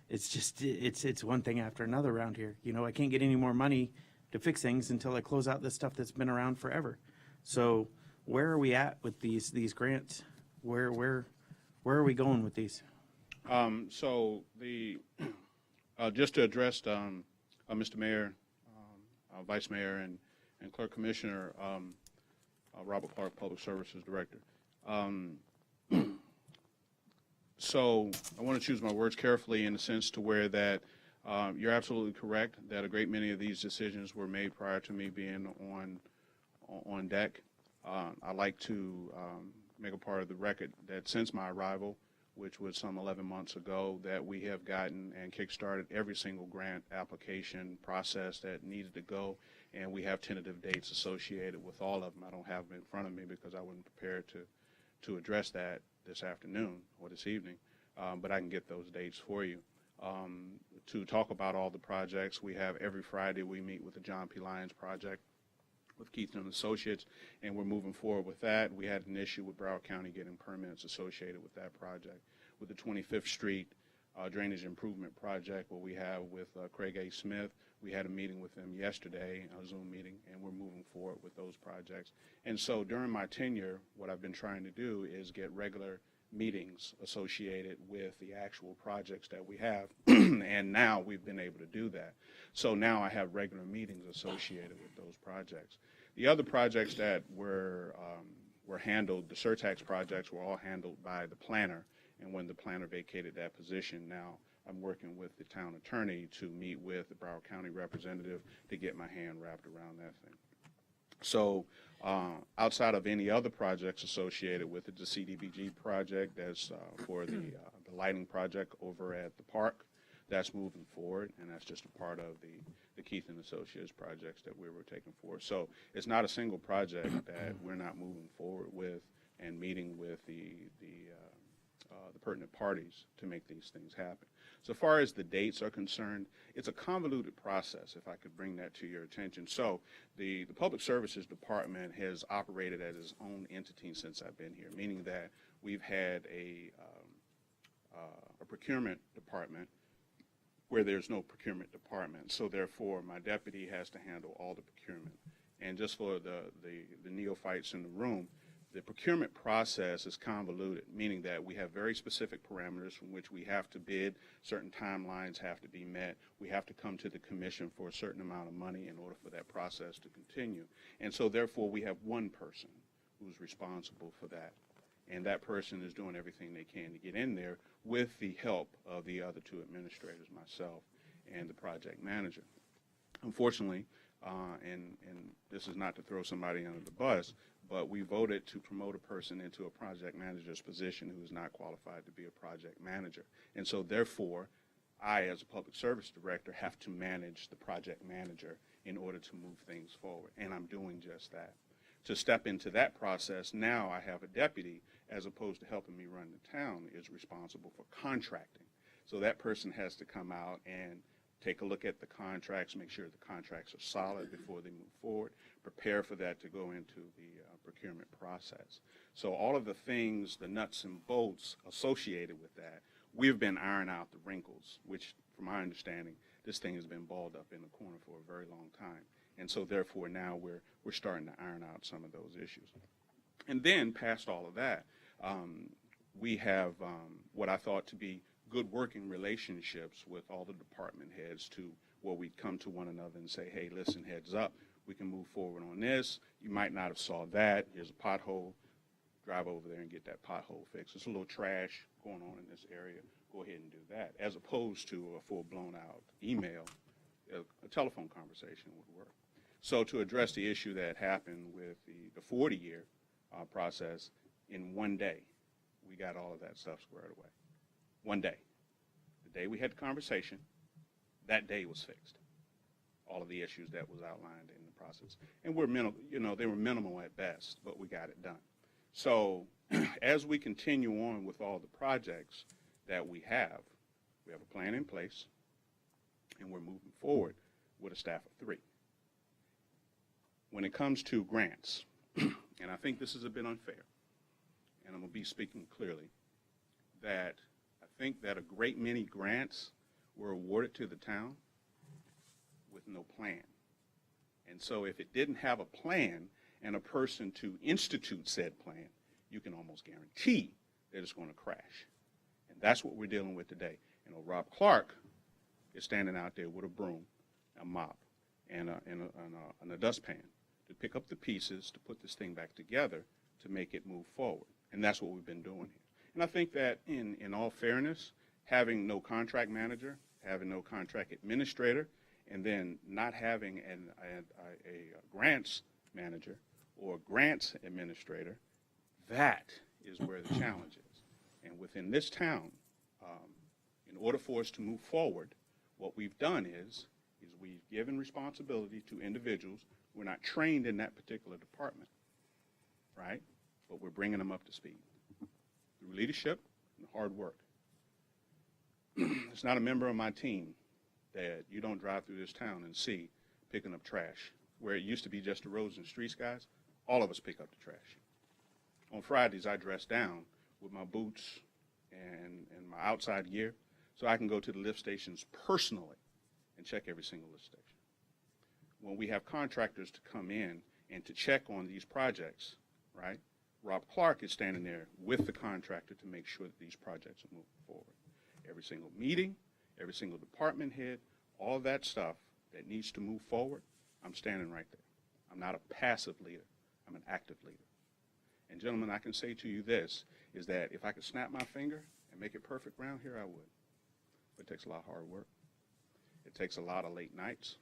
it's one thing after another around here. I can't get any more money to fix things until I close out this stuff that's been around forever. So where are we at with these grants? Where are we going with these? So just to address Mr. Mayor, Vice Mayor, and Clerk Commissioner, Robert Clark, Public Services Director. So I want to choose my words carefully in the sense to where that you're absolutely correct that a great many of these decisions were made prior to me being on deck. I'd like to make a part of the record that since my arrival, which was some 11 months ago, that we have gotten and kickstarted every single grant application process that needed to go, and we have tentative dates associated with all of them. I don't have them in front of me because I wasn't prepared to address that this afternoon or this evening, but I can get those dates for you. To talk about all the projects, we have every Friday we meet with the John P. Lyons project with Keith and Associates, and we're moving forward with that. We had an issue with Broward County getting permits associated with that project. With the 25th Street Drainage Improvement Project, what we have with Craig A. Smith, we had a meeting with them yesterday, a Zoom meeting, and we're moving forward with those projects. And so during my tenure, what I've been trying to do is get regular meetings associated with the actual projects that we have, and now we've been able to do that. So now I have regular meetings associated with those projects. The other projects that were handled, the surtax projects, were all handled by the planner, and when the planner vacated that position, now I'm working with the town attorney to meet with the Broward County representative to get my hand wrapped around that thing. So outside of any other projects associated with it, the CDBG project, that's for the lighting project over at the park. that's moving forward, and that's just a part of the Keith and Associates projects that we were taking forward. So it's not a single project that we're not moving forward with and meeting with the pertinent parties to make these things happen. So far as the dates are concerned, it's a convoluted process, if I could bring that to your attention. So the Public Services Department has operated as its own entity since I've been here, meaning that we've had a procurement department where there's no procurement department. So therefore, my deputy has to handle all the procurement. And just for the neophytes in the room, the procurement process is convoluted, meaning that we have very specific parameters from which we have to bid, certain timelines have to be met, we have to come to the commission for a certain amount of money in order for that process to continue. And so therefore, we have one person who's responsible for that. And that person is doing everything they can to get in there with the help of the other two administrators, myself and the project manager. Unfortunately, and this is not to throw somebody under the bus, but we voted to promote a person into a project manager's position who is not qualified to be a project manager. And so therefore, I, as a public service director, have to manage the project manager in order to move things forward. And I'm doing just that. To step into that process, now I have a deputy, as opposed to helping me run the town, is responsible for contracting. So that person has to come out and take a look at the contracts, make sure the contracts are solid before they move forward, prepare for that to go into the procurement process. So all of the things, the nuts and bolts associated with that, we've been ironing out the wrinkles, which, from my understanding, this thing has been balled up in the corner for a very long time. And so therefore now we're starting to iron out some of those issues. And then past all of that, we have what I thought to be good working relationships with all the department heads, to where we come to one another and say, hey, listen, heads up, we can move forward on this. You might not have saw that. Here's a pothole. Drive over there and get that pothole fixed. There's a little trash going on in this area. Go ahead and do that, as opposed to a full-blown out email. A telephone conversation would work. So to address the issue that happened with the 40-year process, in one day, we got all of that stuff squared away. One day. The day we had the conversation, that day was fixed. All of the issues that was outlined in the process. And we're minimal, they were minimal at best, but we got it done. So as we continue on with all the projects that we have a plan in place, and we're moving forward with a staff of 3. When it comes to grants, and I think this is a bit unfair, and I'm going to be speaking clearly, that I think that a great many grants were awarded to the town with no plan. And so if it didn't have a plan and a person to institute said plan, you can almost guarantee that it's going to crash. And that's what we're dealing with today. Rob Clark is standing out there with a broom, a mop, and a dustpan to pick up the pieces to put this thing back together to make it move forward. And that's what we've been doing here. And I think that in all fairness, having no contract manager, having no contract administrator, and then not having a grants manager or grants administrator, that is where the challenge is. And within this town, in order for us to move forward, what we've done is we've given responsibility to individuals who are not trained in that particular department, right? But we're bringing them up to speed through leadership and hard work. It's not a member of my team that you don't drive through this town and see picking up trash. Where it used to be just the roads and streets guys, all of us pick up the trash. On Fridays, I dress down with my boots and my outside gear so I can go to the lift stations personally and check every single lift station. When we have contractors to come in and to check on these projects, right, Rob Clark is standing there with the contractor to make sure that these projects are moving forward. Every single meeting, every single department head, all of that stuff that needs to move forward, I'm standing right there. I'm not a passive leader. I'm an active leader. And gentlemen, I can say to you this, is that if I could snap my finger and make it perfect around here, I would. But it takes a lot of hard work. It takes a lot of late nights.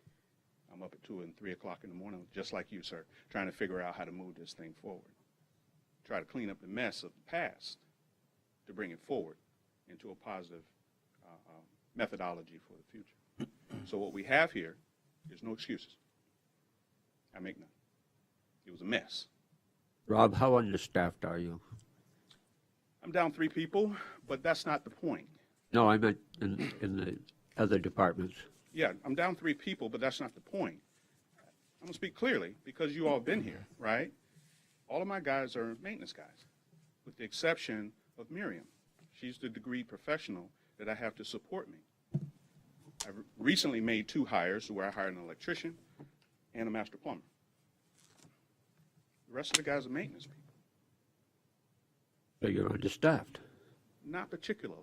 I'm up at 2 and 3 o'clock in the morning, just like you, sir, trying to figure out how to move this thing forward. Try to clean up the mess of the past to bring it forward into a positive methodology for the future. So what we have here is no excuses. I make none. It was a mess. Rob, how understaffed are you? I'm down 3 people, but that's not the point. No, I meant in the other departments. Yeah, I'm down 3 people, but that's not the point. I'm going to speak clearly because you all have been here, right? All of my guys are maintenance guys, with the exception of Miriam. She's the degreed professional that I have to support me. I've recently made 2 hires where I hired an electrician and a master plumber. The rest of the guys are maintenance people. So you're understaffed. Not particularly,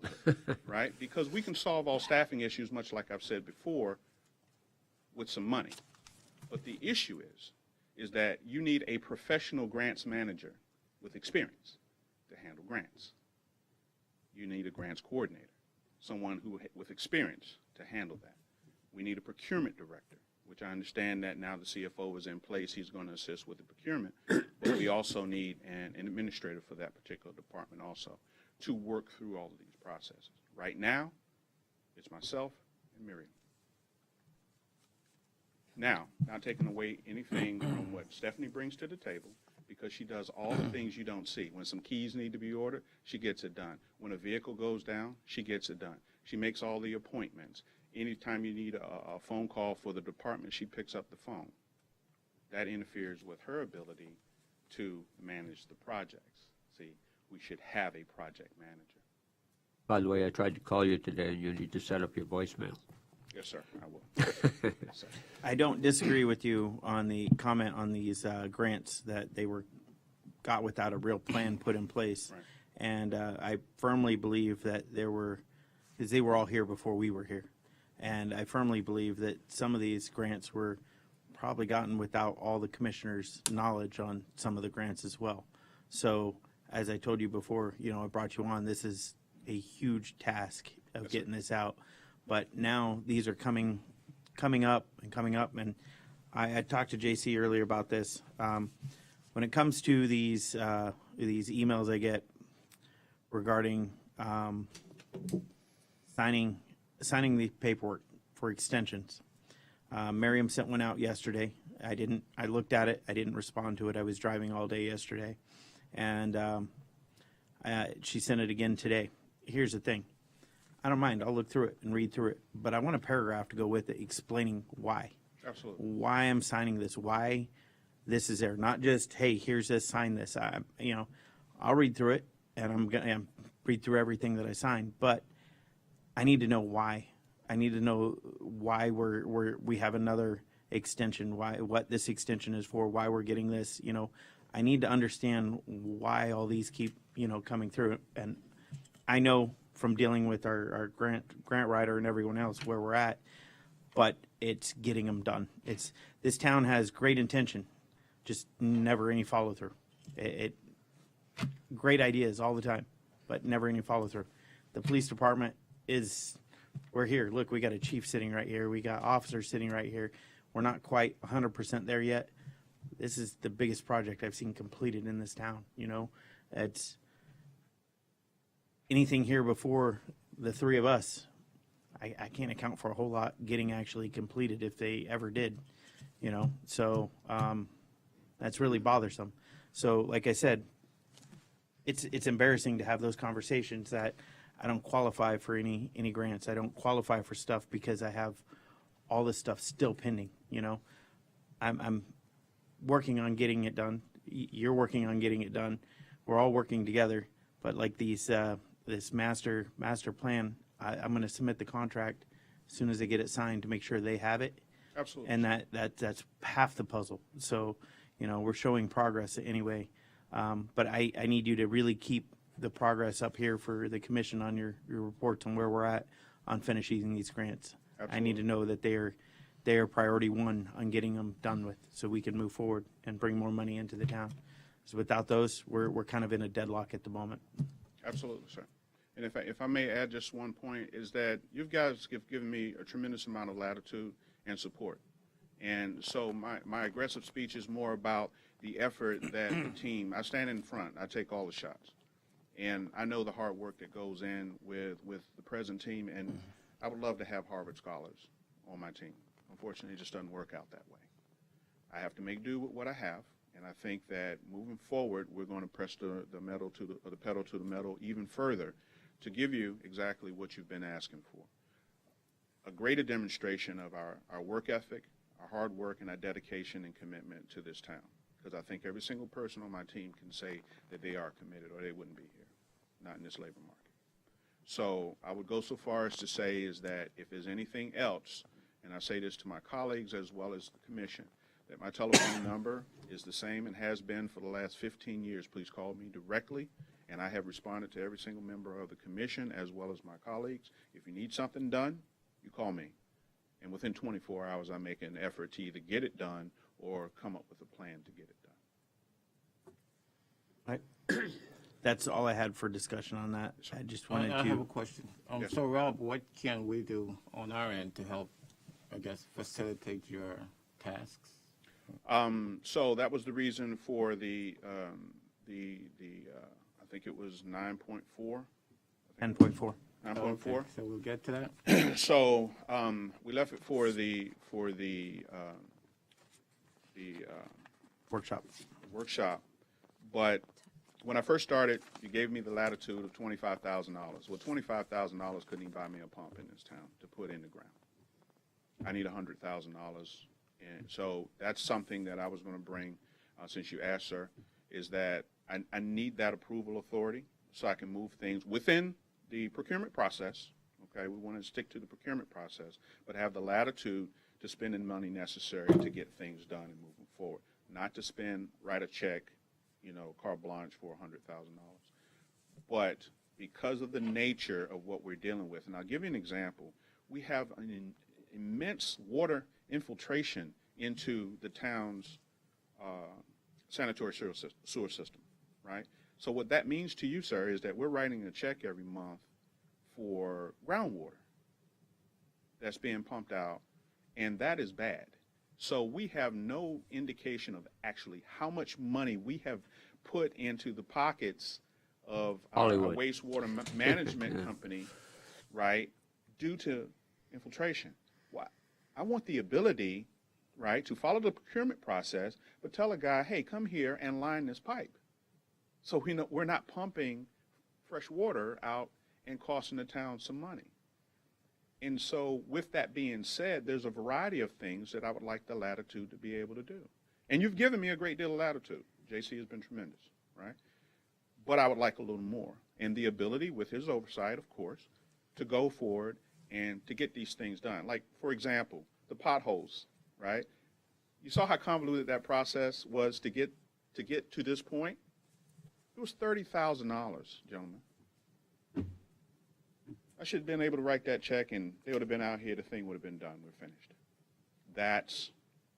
right? Because we can solve all staffing issues, much like I've said before, with some money. But the issue is that you need a professional grants manager with experience to handle grants. You need a grants coordinator, someone with experience to handle that. We need a procurement director, which I understand that now the CFO is in place, he's going to assist with the procurement. But we also need an administrator for that particular department also to work through all of these processes. Right now, it's myself and Miriam. Now, not taking away anything from what Stephanie brings to the table, because she does all the things you don't see. When some keys need to be ordered, she gets it done. When a vehicle goes down, she gets it done. She makes all the appointments. Anytime you need a phone call for the department, she picks up the phone. That interferes with her ability to manage the projects. See, we should have a project manager. By the way, I tried to call you today, and you need to set up your voicemail. Yes, sir, I will. Yes, sir. I don't disagree with you on the comment on these grants that they got without a real plan put in place. Right. And I firmly believe that because they were all here before we were here. And I firmly believe that some of these grants were probably gotten without all the commissioners' knowledge on some of the grants as well. So as I told you before, I brought you on, this is a huge task of getting this out. But now these are coming up. And I talked to JC earlier about this. When it comes to these emails I get regarding signing the paperwork for extensions, Miriam sent one out yesterday. I looked at it. I didn't respond to it. I was driving all day yesterday. And she sent it again today. Here's the thing. I don't mind. I'll look through it and read through it. But I want a paragraph to go with it explaining why. Absolutely. Why I'm signing this. Why this is there. Not just, hey, here's this, sign this. I'll read through it, and I'm going to read through everything that I sign. But I need to know why. I need to know why we have another extension, what this extension is for, why we're getting this. I need to understand why all these keep, coming through. And I know from dealing with our grant writer and everyone else where we're at, but it's getting them done. This town has great intention, just never any follow through. Great ideas all the time, but never any follow through. The police department we're here. Look, we got a chief sitting right here. We got officers sitting right here. We're not quite 100% there yet. This is the biggest project I've seen completed in this town. It's anything here before the 3 of us. I can't account for a whole lot getting actually completed if they ever did, So that's really bothersome. So like I said, it's embarrassing to have those conversations that I don't qualify for any grants. I don't qualify for stuff because I have all this stuff still pending. I'm working on getting it done. You're working on getting it done. We're all working together. But like this master plan, I'm going to submit the contract as soon as they get it signed to make sure they have it. Absolutely. And that's half the puzzle. So, we're showing progress anyway. But I need you to really keep the progress up here for the commission on your reports on where we're at on finishing these grants. Absolutely. I need to know that they are priority 1 on getting them done with, so we can move forward and bring more money into the town. So without those, we're kind of in a deadlock at the moment. Absolutely, sir. And if I may add just one point, is that you guys have given me a tremendous amount of latitude and support. And so my aggressive speech is more about the effort that the team, I stand in front, I take all the shots. And I know the hard work that goes in with the present team, and I would love to have Harvard scholars on my team. Unfortunately, it just doesn't work out that way. I have to make do with what I have, and I think that moving forward, we're going to press the pedal to the metal even further to give you exactly what you've been asking for. A greater demonstration of our work ethic, our hard work, and our dedication and commitment to this town. Because I think every single person on my team can say that they are committed, or they wouldn't be here, not in this labor market. So I would go so far as to say is that if there's anything else, and I say this to my colleagues as well as the commission, that my telephone number is the same and has been for the last 15 years. Please call me directly, and I have responded to every single member of the commission as well as my colleagues. If you need something done, you call me. And within 24 hours, I make an effort to either get it done or come up with a plan to get it done. All right. That's all I had for discussion on that. I just wanted I have a to, question. Yes, So Rob, what can we do on our end to help, I guess, facilitate your tasks? So that was the reason for the I think it was 9.4. 10.4. 9.4. Okay, so we'll get to that. So we left it for the Workshop. workshop, but when I first started, you gave me the latitude of $25,000. Well, $25,000 couldn't even buy me a pump in this town to put in the ground. I need $100,000, and so that's something that I was going to bring, since you asked, sir, is that I need that approval authority so I can move things within the procurement process. Okay, we want to stick to the procurement process, but have the latitude to spend the money necessary to get things done and moving forward. Not to write a check, carte blanche for $100,000. But because of the nature of what we're dealing with, and I'll give you an example, we have an immense water infiltration into the town's sanitary sewer system, right? So what that means to you, sir, is that we're writing a check every month for groundwater that's being pumped out, and that is bad. So we have no indication of actually how much money we have put into the pockets of our wastewater management company, right, due to infiltration. Well, I want the ability, right, to follow the procurement process, but tell a guy, hey, come here and line this pipe. So we're not pumping fresh water out and costing the town some money. And so with that being said, there's a variety of things that I would like the latitude to be able to do. And you've given me a great deal of latitude. JC has been tremendous, right? But I would like a little more. And the ability, with his oversight, of course, to go forward and to get these things done. Like, for example, the potholes, right? You saw how convoluted that process was to get to this point? It was $30,000, gentlemen. I should have been able to write that check, and they would have been out here. The thing would have been done. We're finished. That's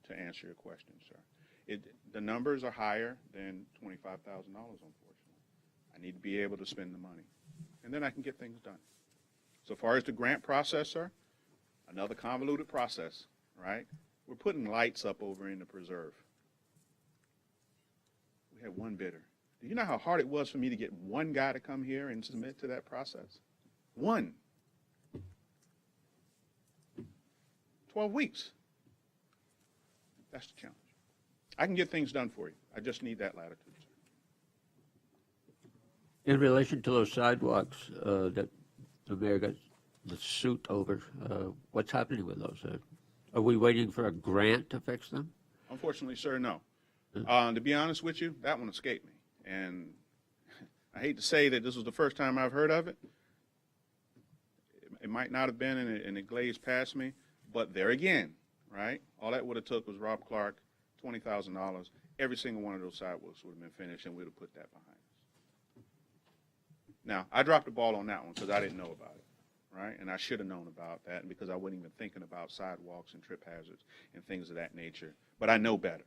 to answer your question, sir. The numbers are higher than $25,000, unfortunately. I need to be able to spend the money, and then I can get things done. So far as the grant process, sir, another convoluted process, right? We're putting lights up over in the preserve. We had one bidder. Do you know how hard it was for me to get one guy to come here and submit to that process? One. 12 weeks. That's the challenge. I can get things done for you. I just need that latitude. In relation to those sidewalks that the mayor got the suit over, what's happening with those? Are we waiting for a grant to fix them? Unfortunately, sir, no. To be honest with you, that one escaped me. And I hate to say that this was the first time I've heard of it. It might not have been, and it glazed past me. But there again, right? All that would have took was Rob Clark, $20,000. Every single one of those sidewalks would have been finished, and we'd have put that behind us. Now, I dropped the ball on that one because I didn't know about it, right? And I should have known about that, and because I wasn't even thinking about sidewalks and trip hazards and things of that nature. But I know better,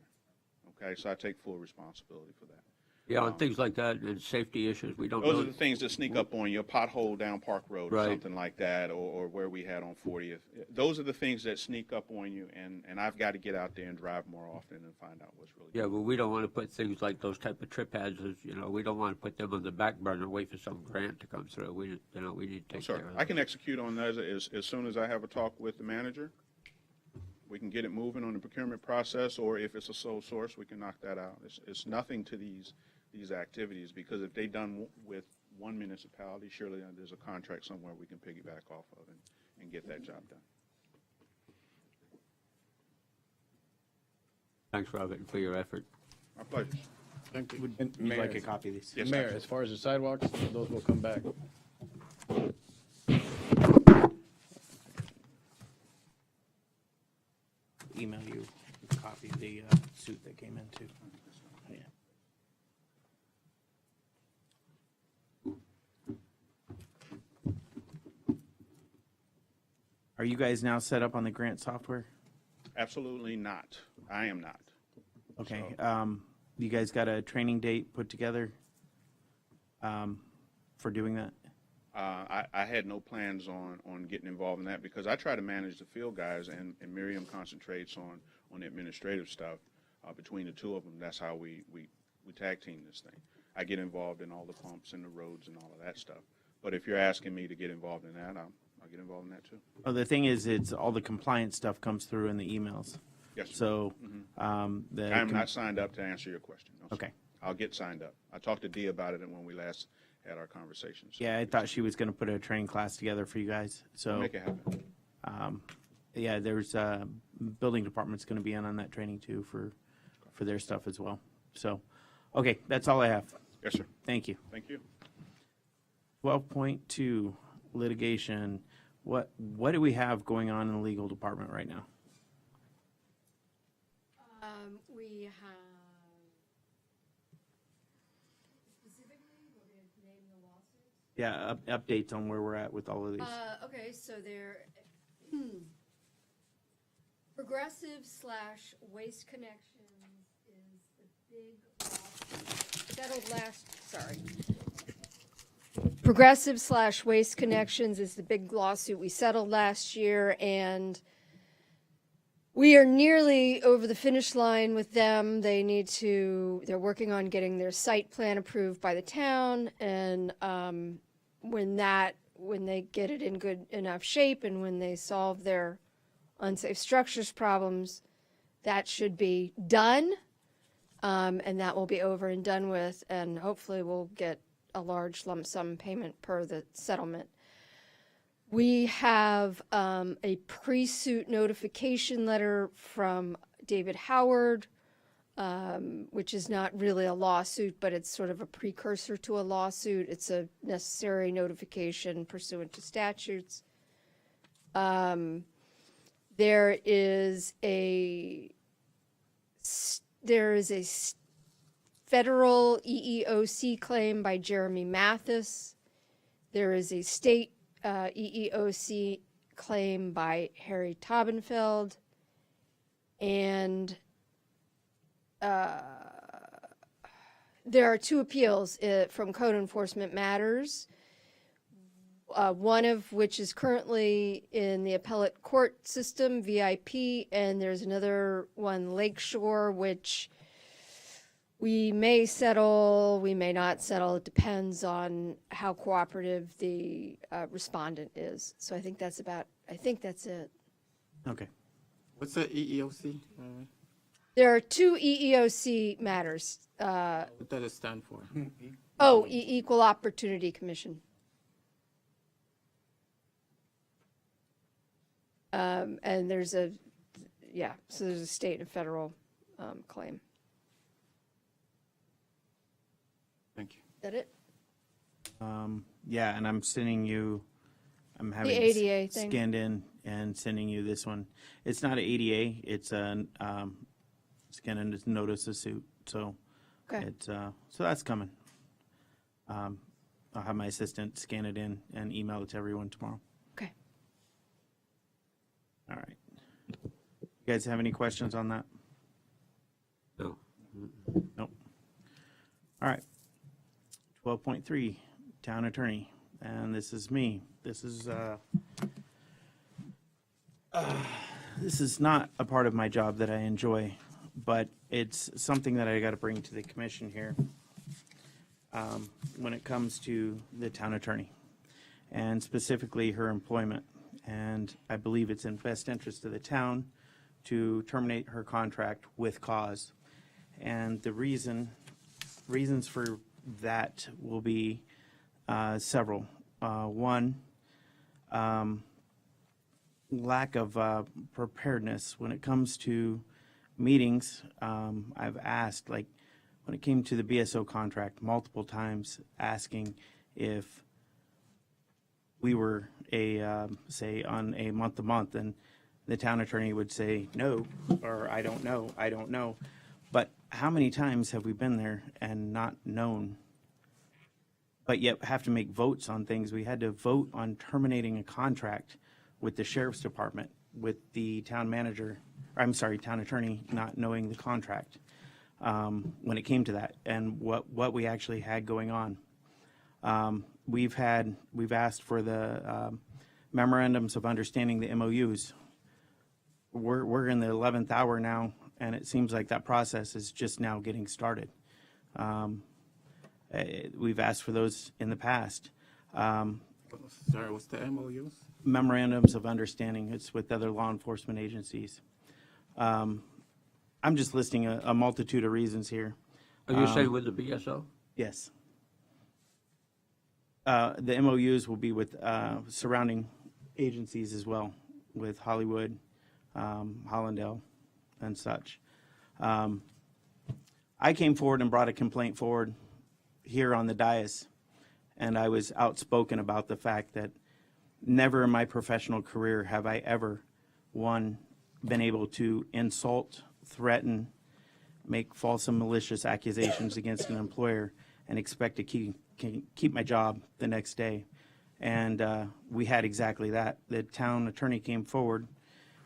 okay? So I take full responsibility for that. Yeah, on things like that and safety issues, we don't Those are really, the things that sneak up on you, a pothole down Park Road or Right. something like that, or where we had on 40th. Those are the things that sneak up on you, and I've got to get out there and drive more often and find out what's really yeah, going on. but we don't want to put things like those type of trip hazards, we don't want to put them on the back burner, wait for some grant to come through. We need to take Sir, care of I can execute on those as soon as I have a talk with the manager. We can get it moving on the procurement process, or if it's a sole source, we can knock that out. It's nothing to these activities, because if they done with one municipality, surely there's a contract somewhere we can piggyback off of and get that job done. Thanks, Robert, for your effort. My pleasure. Thank you. Would And you Mayor, like a copy of these? Yes, Mayor, sir. as far as the sidewalks, those will come back. Email you a copy of the suit that came in too. Yeah. Are you guys now set up on the grant software? Absolutely not. I am not. Okay, So- you guys got a training date put together for doing that? I had no plans on getting involved in that, because I try to manage the field guys, and Miriam concentrates on the administrative stuff. Between the two of them, that's how we tag team this thing. I get involved in all the pumps and the roads and all of that stuff. But if you're asking me to get involved in that, I'll get involved in that too. Oh, the thing is, it's all the compliance stuff comes through in the emails. Yes, sir. So, I'm not signed up to answer your question. No, sir. Okay. I'll get signed up. I talked to Dee about it when we last had our conversations. Yeah, I thought she was gonna put a training class together for you guys, so. Make it happen. Yeah, there's, building department's gonna be in on that training too for their stuff as well. So, okay, that's all I have. Yes, sir. Thank you. Thank you. 12.2, litigation. What do we have going on in the legal department right now? We have, specifically, we're going to name the lawsuits. Yeah, updates on where we're at with all of these. Okay, so there, Progressive / Waste Connections is the big lawsuit, settled last, sorry. Progressive / Waste Connections is the big lawsuit we settled last year, and we are nearly over the finish line with them. They're working on getting their site plan approved by the town, and when they get it in good enough shape and when they solve their unsafe structures problems, that should be done, and that will be over and done with, and hopefully we'll get a large lump sum payment per the settlement. We have a pre-suit notification letter from David Howard, which is not really a lawsuit, but it's sort of a precursor to a lawsuit. It's a necessary notification pursuant to statutes. There is a federal EEOC claim by Jeremy Mathis. There is a state EEOC claim by Harry Taubenfeld. And there are two appeals from Code Enforcement Matters, one of which is currently in the appellate court system, VIP, and there's another one, Lakeshore, which we may settle, we may not settle. It depends on how cooperative the respondent is. So I think that's it. Okay. What's the EEOC? There are two EEOC matters. What does it stand for? Equal Opportunity Commission. And there's a state and federal claim. Thank you. Is that it? Yeah, and I'm having The ADA thing. scanned in and sending you this one. It's not an ADA, it's a scan and notice of suit, so Okay. it's, so that's coming. I'll have my assistant scan it in and email it to everyone tomorrow. Okay. All right. You guys have any questions on that? No. Nope. All right. 12.3, Town Attorney, and this is me. This is not a part of my job that I enjoy, but it's something that I got to bring to the commission here when it comes to the town attorney, and specifically her employment. And I believe it's in best interest of the town to terminate her contract with cause. And the reasons for that will be several. One, lack of preparedness when it comes to meetings. I've asked, like, when it came to the BSO contract, multiple times asking if we were say on a month-to-month, and the town attorney would say no, or I don't know. But how many times have we been there and not known, but yet have to make votes on things? We had to vote on terminating a contract with the sheriff's department, with the town attorney not knowing the contract when it came to that, and what we actually had going on. We've asked for the memorandums of understanding, the MOUs. We're in the 11th hour now, and it seems like that process is just now getting started. We've asked for those in the past. Sorry, what's the MOUs? Memorandums of understanding. It's with other law enforcement agencies. I'm just listing a multitude of reasons here. Are you saying with the BSO? Yes. The MOUs will be with surrounding agencies as well, with Hollywood, Hollandale, and such. I came forward and brought a complaint forward here on the dais, and I was outspoken about the fact that never in my professional career have I ever, one, been able to insult, threaten, make false and malicious accusations against an employer and expect to keep my job the next day. And we had exactly that. The town attorney came forward,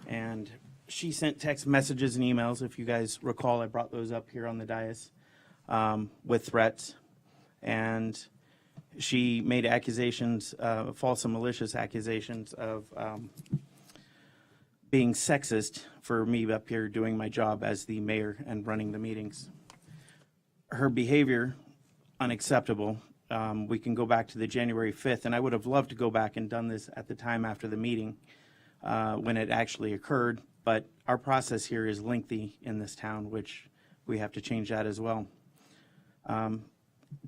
and she sent text messages and emails. If you guys recall, I brought those up here on the dais with threats. And she made accusations, false and malicious accusations of being sexist for me up here doing my job as the mayor and running the meetings. Her behavior, unacceptable. We can go back to the January 5th, and I would have loved to go back and done this at the time after the meeting when it actually occurred, but our process here is lengthy in this town, which we have to change that as well.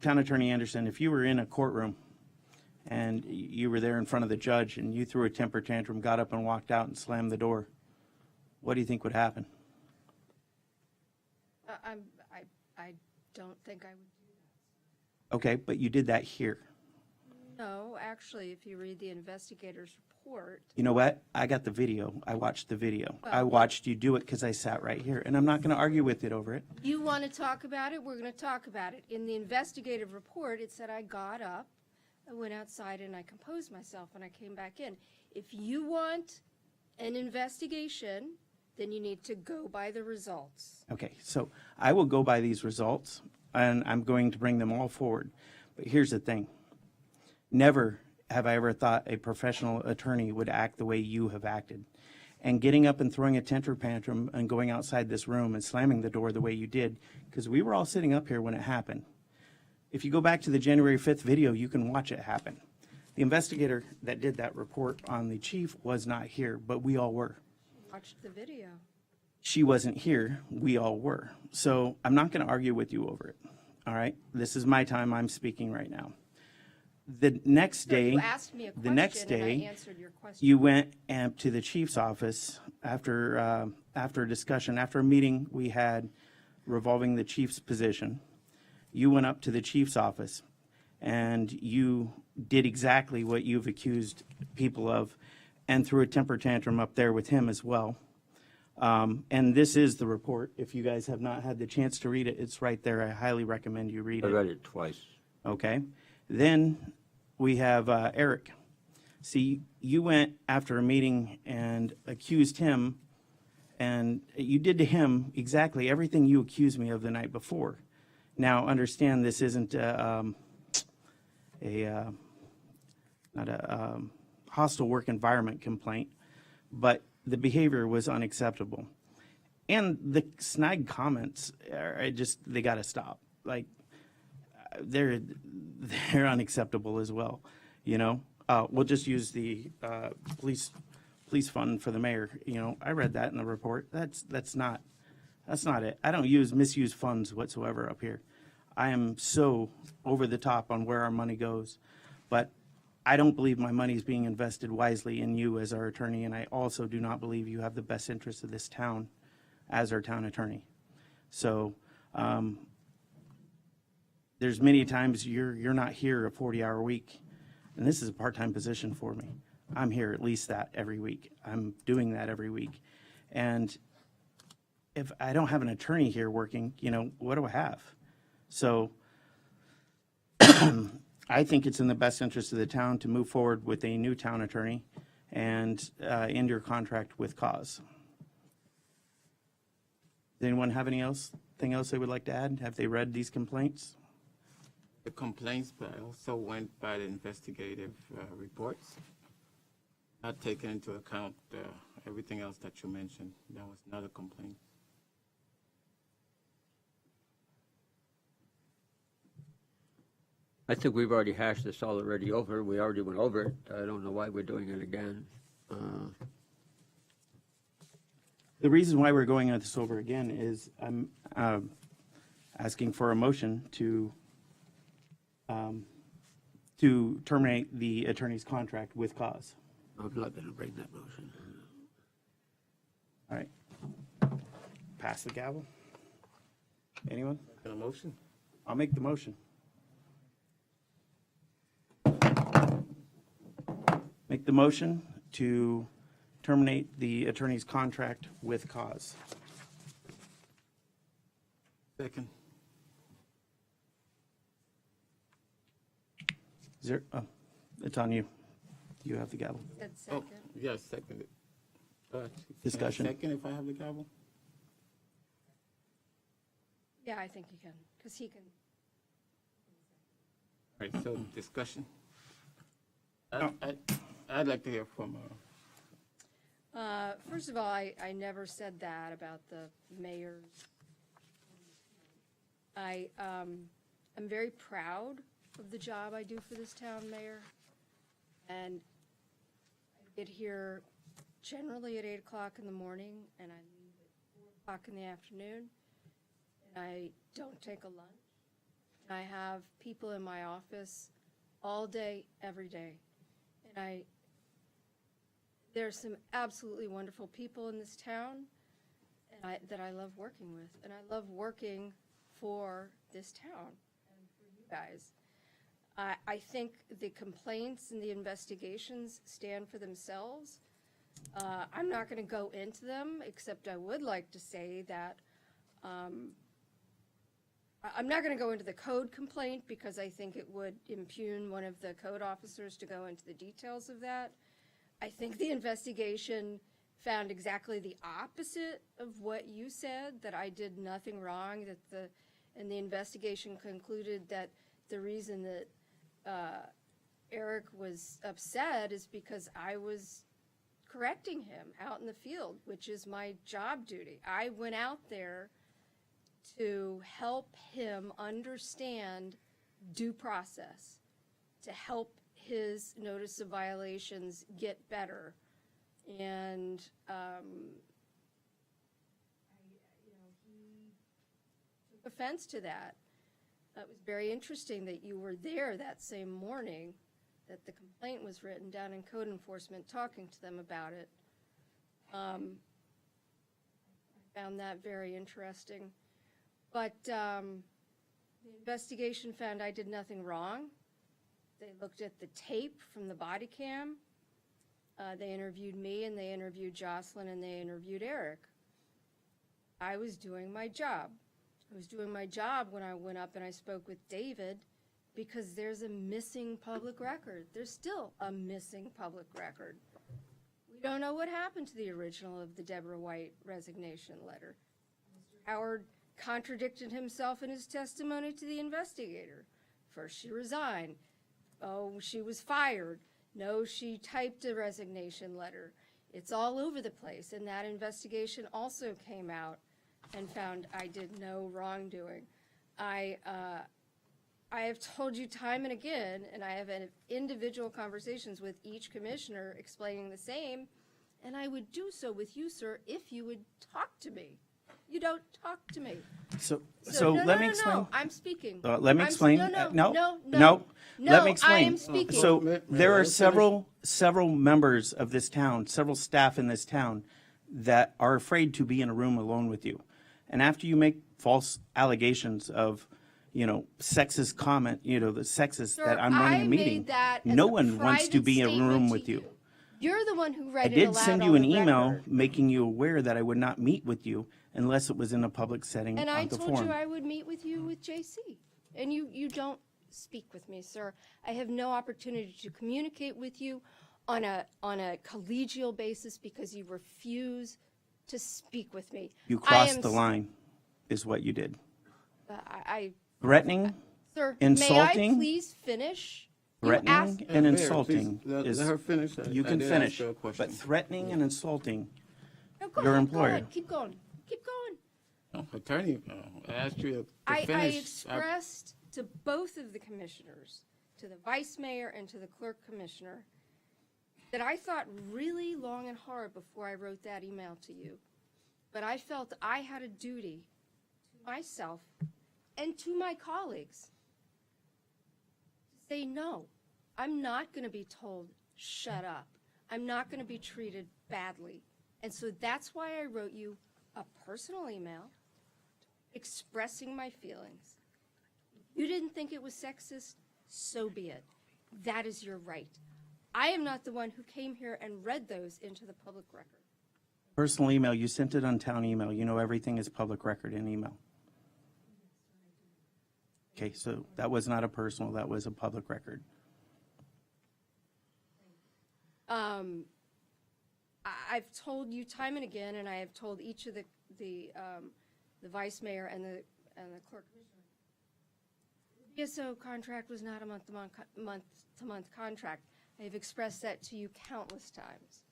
Town Attorney Anderson, if you were in a courtroom and you were there in front of the judge and you threw a temper tantrum, got up and walked out and slammed the door, what do you think would happen? I don't think I would do that. Okay, but you did that here. No, actually, if you read the investigator's report. You know what? I got the video. I watched the video. Well, I watched you do it because I sat right here, and I'm not going to argue with it over it. You want to talk about it? We're going to talk about it. In the investigative report, it said I got up, I went outside, and I composed myself, and I came back in. If you want an investigation, then you need to go by the results. Okay, so I will go by these results, and I'm going to bring them all forward. But here's the thing. Never have I ever thought a professional attorney would act the way you have acted. And getting up and throwing a temper tantrum and going outside this room and slamming the door the way you did, because we were all sitting up here when it happened. If you go back to the January 5th video, you can watch it happen. The investigator that did that report on the chief was not here, but we all were. Watched the video. She wasn't here, we all were. So I'm not going to argue with you over it, all right? This is my time, I'm speaking right now. The next day, You asked me a question, the next and I day, answered your question. you went to the chief's office after a discussion, after a meeting we had revolving the chief's position. You went up to the chief's office, and you did exactly what you've accused people of, and threw a temper tantrum up there with him as well. And this is the report. If you guys have not had the chance to read it, it's right there. I highly recommend you read I it. read it twice. Okay. Then we have Eric. See, you went after a meeting and accused him, and you did to him exactly everything you accused me of the night before. Now, understand this isn't not a hostile work environment complaint, but the behavior was unacceptable. And the snide comments are they got to stop. Like, they're unacceptable as well, you know? We'll just use the police fund for the mayor. You know, I read that in the report. That's not it. I don't misuse funds whatsoever up here. I am so over the top on where our money goes, but I don't believe my money is being invested wisely in you as our attorney, and I also do not believe you have the best interest of this town as our town attorney. So there's many times you're not here a 40-hour week, and this is a part-time position for me. I'm here at least that every week. I'm doing that every week. And if I don't have an attorney here working, you know, what do I have? So I think it's in the best interest of the town to move forward with a new town attorney and end your contract with cause. Does anyone have anything else they would like to add? Have they read these complaints? The complaints, but I also went by the investigative reports, not taking into account everything else that you mentioned. That was not a complaint. I think we've already hashed this already over. We already went over it. I don't know why we're doing it again. The reason why we're going this over again is I'm asking for a motion to terminate the attorney's contract with cause. I'm not going to bring that motion. All right. Pass the gavel. Anyone? A motion? I'll make the motion. Make the motion to terminate the attorney's contract with cause. Second. Is there, it's on you. You have the gavel. Said Oh, second. yes, seconded. Discussion. Second, if I have the gavel? Yeah, I think you can, because he can. All right, so discussion. I'd like to hear from First of all, I never said that about the mayor's. I'm very proud of the job I do for this town, Mayor. And I get here generally at 8 o'clock in the morning, and I leave at 4 o'clock in the afternoon. And I don't take a lunch. And I have people in my office all day, every day. And there's some absolutely wonderful people in this town that I love working with. And I love working for this town and for you guys. I think the complaints and the investigations stand for themselves. I'm not going to go into them, except I would like to say that I'm not going to go into the code complaint because I think it would impugn one of the code officers to go into the details of that. I think the investigation found exactly the opposite of what you said, that I did nothing wrong, and the investigation concluded that the reason that Eric was upset is because I was correcting him out in the field, which is my job duty. I went out there to help him understand due process, to help his notice of violations get better. And, he took offense to that. It was very interesting that you were there that same morning that the complaint was written down in code enforcement, talking to them about it. I found that very interesting. But the investigation found I did nothing wrong. They looked at the tape from the body cam. They interviewed me, and they interviewed Jocelyn, and they interviewed Eric. I was doing my job. I was doing my job when I went up and I spoke with David, because there's a missing public record. There's still a missing public record. We don't know what happened to the original of the Deborah White resignation letter. Mr. Howard contradicted himself in his testimony to the investigator. First, she resigned. Oh, she was fired. No, she typed a resignation letter. It's all over the place, and that investigation also came out and found I did no wrongdoing. I have told you time and again, and I have had individual conversations with each commissioner explaining the same, and I would do so with you, sir, if you would talk to me. You don't talk to me. So No, let no, me no, explain. no, I'm speaking. Let me I'm explain. No. Let me explain. I am speaking. So May- there may I are finish? several members of this town, several staff in this town that are afraid to be in a room alone with you. And after you make false allegations of, sexist comment, the sexist Sir, that I'm running I a made meeting, that as no a one wants to private be in a room statement with to you. You're the one who read I it did aloud send on you an the email record. making you aware that I would not meet with you unless it was in a public setting And on I the told forum. you I would meet with you with JC. And you don't speak with me, sir. I have no opportunity to communicate with you on a collegial basis because you refuse to speak with me. You I crossed am the line, is what you did. Threatening, Sir, Insulting, may I please finish? You threatening asked- and Mayor, insulting please, let is, her finish. you I can did ask finish, her a question. but threatening and insulting, No, go your ahead, employer. Go ahead. Keep going. Keep going. No, Attorney, I asked you to I finish. expressed to both of the commissioners, to the vice mayor and to the clerk commissioner, that I thought really long and hard before I wrote that email to you. But I felt I had a duty to myself and to my colleagues to say, no, I'm not going to be told, shut up. I'm not going to be treated badly. And so that's why I wrote you a personal email expressing my feelings. You didn't think it was sexist, so be it. That is your right. I am not the one who came here and read those into the public record. Personal email, you sent it on town email. You know everything is public record in email. Okay, so that was not a personal, that was a public record. I've told you time and again, and I have told each of the vice mayor and the clerk commissioner, the BSO contract was not a month-to-month contract. I have expressed that to you countless times.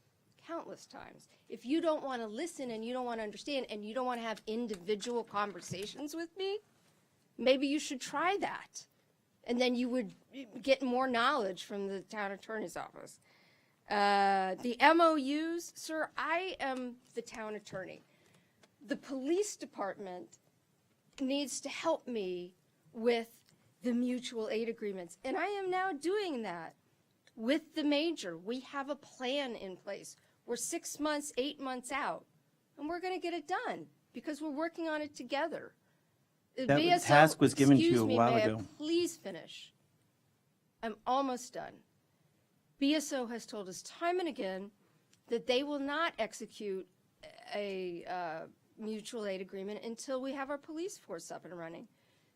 Countless times. If you don't want to listen and you don't want to understand and you don't want to have individual conversations with me, maybe you should try that. And then you would get more knowledge from the town attorney's office. The MOUs, sir, I am the town attorney. The police department needs to help me with the mutual aid agreements, and I am now doing that with the major. We have a plan in place. We're 6 months, 8 months out, and we're going to get it done because we're working on it together. That task was given to you a while may I ago. please finish? I'm almost done. BSO has told us time and again that they will not execute a mutual aid agreement until we have our police force up and running.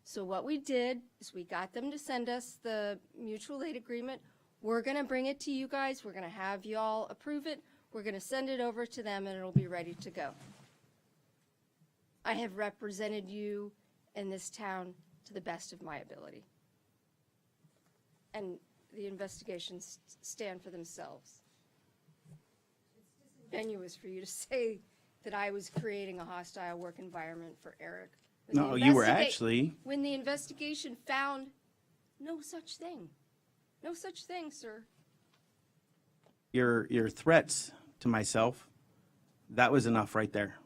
So what we did is we got them to send us the mutual aid agreement. We're going to bring it to you guys. We're going to have you all approve it. We're going to send it over to them, and it'll be ready to go. I have represented you in this town to the best of my ability. And the investigations stand for themselves. It's disingenuous for you to say that I was creating a hostile work environment for Eric. When No, the you were investiga- actually, When the investigation found no such thing. No such thing, sir. your threats to myself, that was enough right there.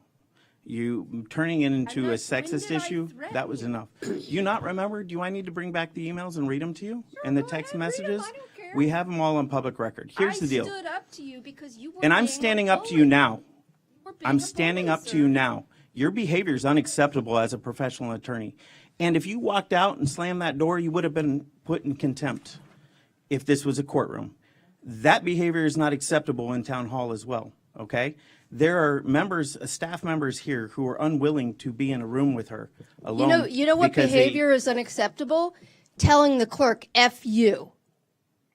You turning it into not- a when sexist did I issue, threaten that was you? enough. Do you not remember? Do I need to bring back the emails and read them to you? And the go text ahead, read 'em. messages? I don't care. We have them all on public record. Here's the deal. I stood up to you because you were And I'm being a standing up to you bully. now. You were being I'm a standing bully, up to you sir. now. Your behavior is unacceptable as a professional attorney. And if you walked out and slammed that door, you would have been put in contempt if this was a courtroom. That behavior is not acceptable in town hall as well, okay? There are members, staff members here who are unwilling to be in a room with her alone. You know what because they- behavior is unacceptable? Telling the clerk F you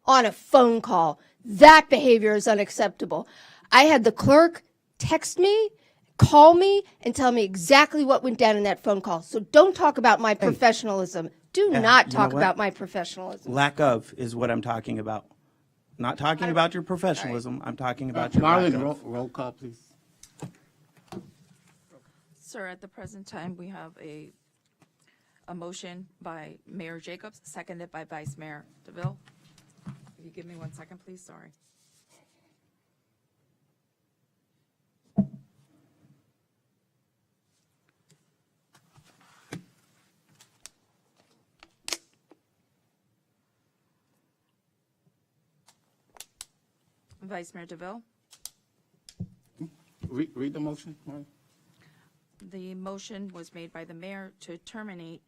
on a phone call. That behavior is unacceptable. I had the clerk text me, call me and tell me exactly what went down in that phone call. So don't talk about my professionalism. Do not you know talk what? about my professionalism. Lack of is what I'm talking about. Not talking about your professionalism. I'm talking about your lack Marlon, of. roll call, please. Sir, at the present time, we have a motion by Mayor Jacobs, seconded by Vice Mayor DeVille. If you give me 1 second, please, sorry. Vice Mayor DeVille, Read the motion, Marlon. the motion was made by the mayor to terminate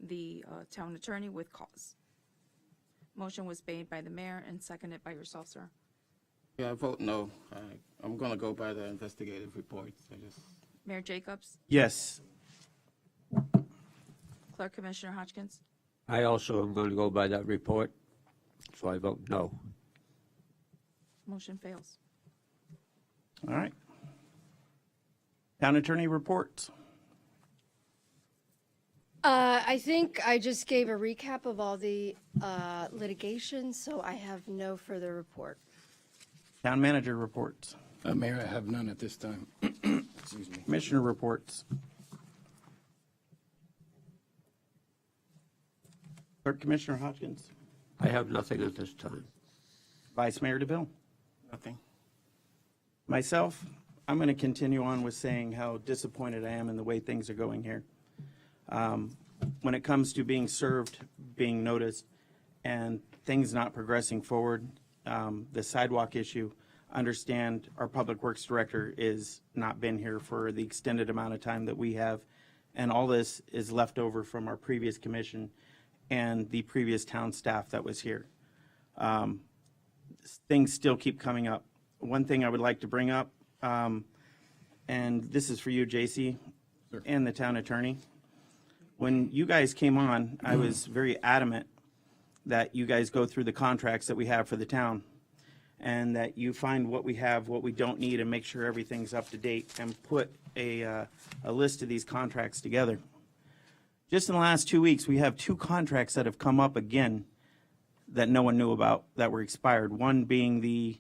the town attorney with cause. Motion was made by the mayor and seconded by yourself, sir. Yeah, I vote no. I'm going to go by the investigative reports. Mayor Jacobs, Yes. Clerk Commissioner Hodgkins, I also am going to go by that report, so I vote no. motion fails. All right. Town attorney reports. I think I just gave a recap of all the litigation, so I have no further report. Town manager reports. Mayor, I have none at this time. Excuse me. Commissioner reports. Clerk Commissioner Hodgkins. I have nothing at this time. Vice Mayor DeVille. Nothing. Myself, I'm going to continue on with saying how disappointed I am in the way things are going here. When it comes to being served, being noticed, and things not progressing forward, the sidewalk issue, understand our Public Works Director is not been here for the extended amount of time that we have, and all this is left over from our previous commission and the previous town staff that was here. Things still keep coming up. One thing I would like to bring up, and this is for you, JC, and the town attorney. When you guys came on, I was very adamant that you guys go through the contracts that we have for the town and that you find what we have, what we don't need, and make sure everything's up to date and put a list of these contracts together. Just in the last 2 weeks, we have 2 contracts that have come up again that no one knew about that were expired. One being the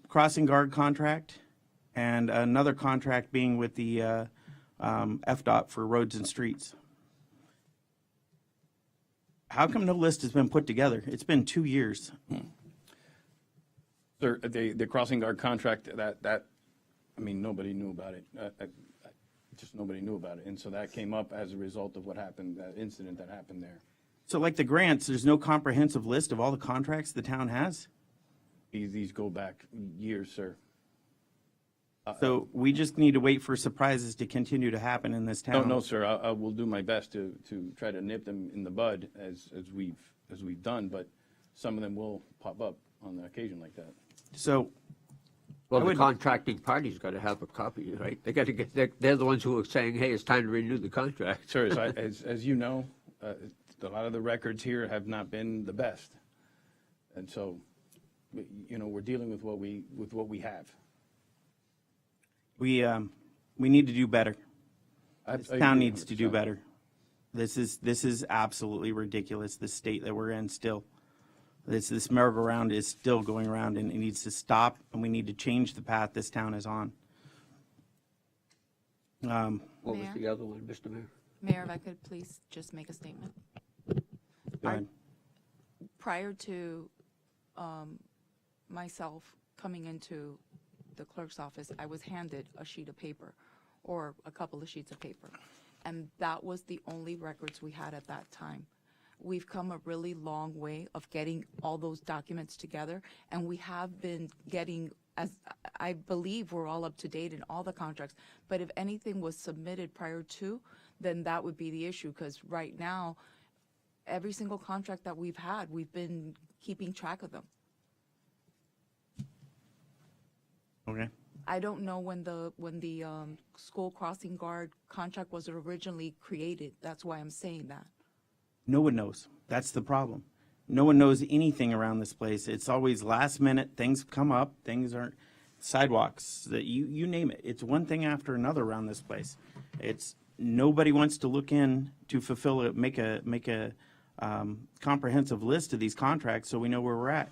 crossing guard contract, and another contract being with the FDOT for roads and streets. How come no list has been put together? It's been 2 years. Sir, the crossing guard contract, I mean, nobody knew about it. Just nobody knew about it. And so that came up as a result of what happened, that incident that happened there. So like the grants, there's no comprehensive list of all the contracts the town has? These go back years, sir. So we just need to wait for surprises to continue to happen in this town? No, sir, I will do my best to try to nip them in the bud as we've done, but some of them will pop up on an occasion like that. So, Well, I the would- contracting party's got to have a copy, right? They got to get, they're the ones who are saying, hey, it's time to renew the contract. Sir, as you know, a lot of the records here have not been the best. And so, you know, we're dealing with what we have. we need to do better. This I town agree needs to do 100%. better. This is absolutely ridiculous, the state that we're in still. This merry-go-round is still going around, and it needs to stop, and we need to change the path this town is on. What was Mayor? the other one, Mr. Mayor? Mayor, if I could please just make a statement. Go ahead. Prior to myself coming into the clerk's office, I was handed a sheet of paper or a couple of sheets of paper. And that was the only records we had at that time. We've come a really long way of getting all those documents together, and we have been getting, as I believe we're all up to date in all the contracts, but if anything was submitted prior to, then that would be the issue, because right now, every single contract that we've had, we've been keeping track of them. Okay. I don't know when the school crossing guard contract was originally created. That's why I'm saying that. No one knows. That's the problem. No one knows anything around this place. It's always last minute. Things come up. Things aren't. sidewalks, that you name it. It's one thing after another around this place. It's, nobody wants to look in to fulfill it, make a comprehensive list of these contracts so we know where we're at.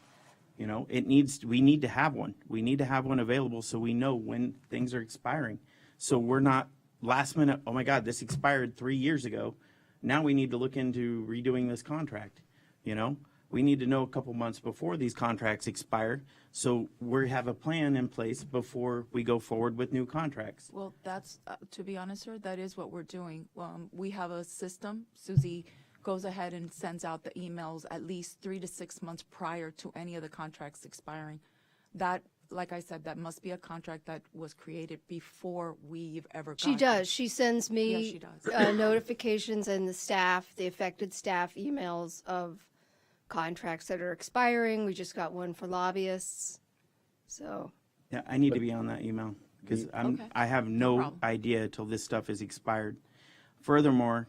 You know, we need to have one. We need to have one available so we know when things are expiring. So we're not last minute, oh my God, this expired 3 years ago. Now we need to look into redoing this contract. You know, we need to know a couple months before these contracts expire, so we have a plan in place before we go forward with new contracts. Well, that's, to be honest, sir, that is what we're doing. We have a system. Susie goes ahead and sends out the emails at least 3 to 6 months prior to any of the contracts expiring. That, like I said, that must be a contract that was created before we've ever She gotten. does. She sends me Yes, she does. notifications and the affected staff emails of contracts that are expiring. We just got one for lobbyists. So, Yeah, I need to be on that email because Okay. I have no problem. idea till this stuff is expired. Furthermore,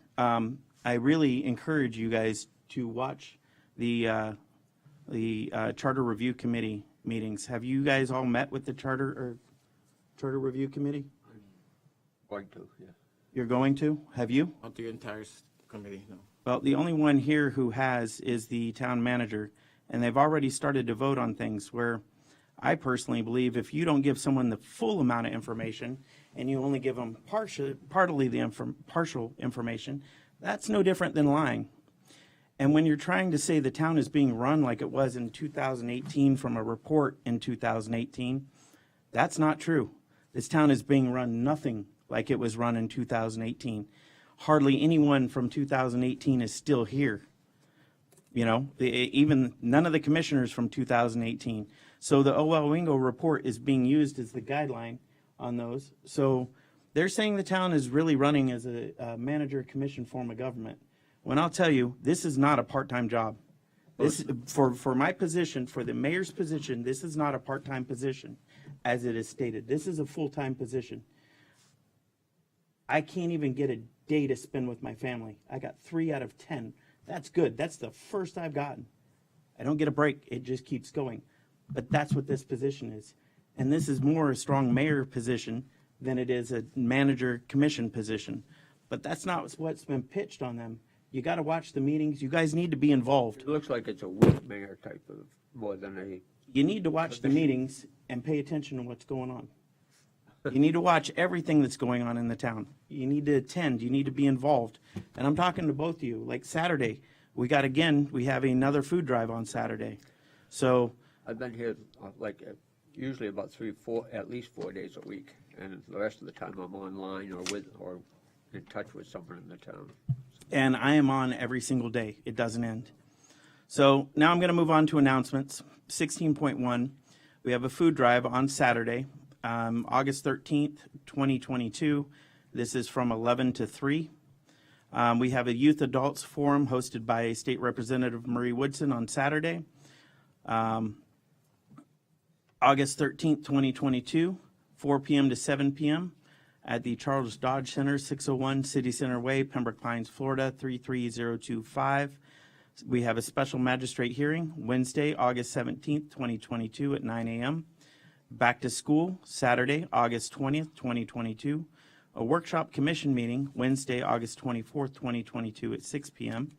I really encourage you guys to watch the Charter Review Committee meetings. Have you guys all met with the Charter Review Committee? Going to, yeah. You're going to? Have you? Not the entire committee, no. Well, the only one here who has is the town manager, and they've already started to vote on things where I personally believe if you don't give someone the full amount of information and you only give them partial information, that's no different than lying. And when you're trying to say the town is being run like it was in 2018 from a report in 2018, that's not true. This town is being run nothing like it was run in 2018. Hardly anyone from 2018 is still here. You know, even none of the commissioners from 2018. So the Owawingo report is being used as the guideline on those. So they're saying the town is really running as a manager commission form of government. When I'll tell you, this is not a part-time job. This, for my position, for the mayor's position, this is not a part-time position, as it is stated. This is a full-time position. I can't even get a day to spend with my family. I got 3 out of 10. That's good. That's the first I've gotten. I don't get a break. It just keeps going. But that's what this position is. And this is more a strong mayor position than it is a manager commission position. But that's not what's been pitched on them. You got to watch the meetings. You guys need to be involved. It looks like it's a weak mayor type of, more than a, You need to watch the meetings and pay attention to what's going on. You need to watch everything that's going on in the town. You need to attend. You need to be involved. And I'm talking to both of you. Like Saturday, we have another food drive on Saturday. So I've been here usually about at least 4 days a week. And the rest of the time I'm online or in touch with someone in the town. and I am on every single day. It doesn't end. So now I'm going to move on to announcements. 16.1, we have a food drive on Saturday, August 13th, 2022. This is from 11 to 3. We have a youth adults forum hosted by State Representative Marie Woodson on Saturday, August 13th, 2022, 4 p.m. to 7 p.m. at the Charles Dodge Center, 601 City Center Way, Pembroke Pines, Florida, 33025. We have a special magistrate hearing Wednesday, August 17th, 2022 at 9 a.m. Back to school, Saturday, August 20th, 2022. A workshop commission meeting Wednesday, August 24th, 2022 at 6 p.m.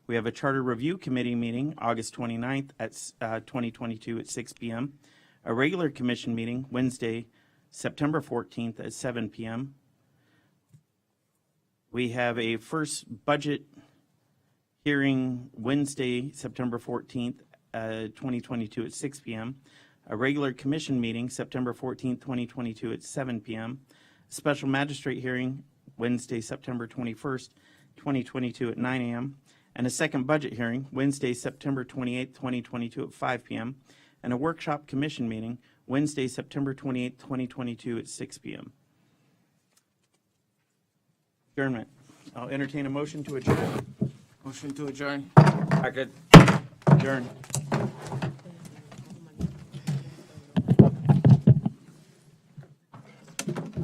We have a charter review committee meeting August 29th at 2022 at 6 p.m. A regular commission meeting Wednesday, September 14th at 7 p.m. We have a first budget hearing Wednesday, September 14th, 2022 at 6 p.m. A regular commission meeting September 14th, 2022 at 7 p.m. Special magistrate hearing Wednesday, September 21st, 2022 at 9 a.m. And a second budget hearing Wednesday, September 28th, 2022 at 5 p.m. And a workshop commission meeting Wednesday, September 28th, 2022 at 6 p.m. Adjournment. I'll entertain a motion to adjourn. Motion to adjourn. I could Adjourn.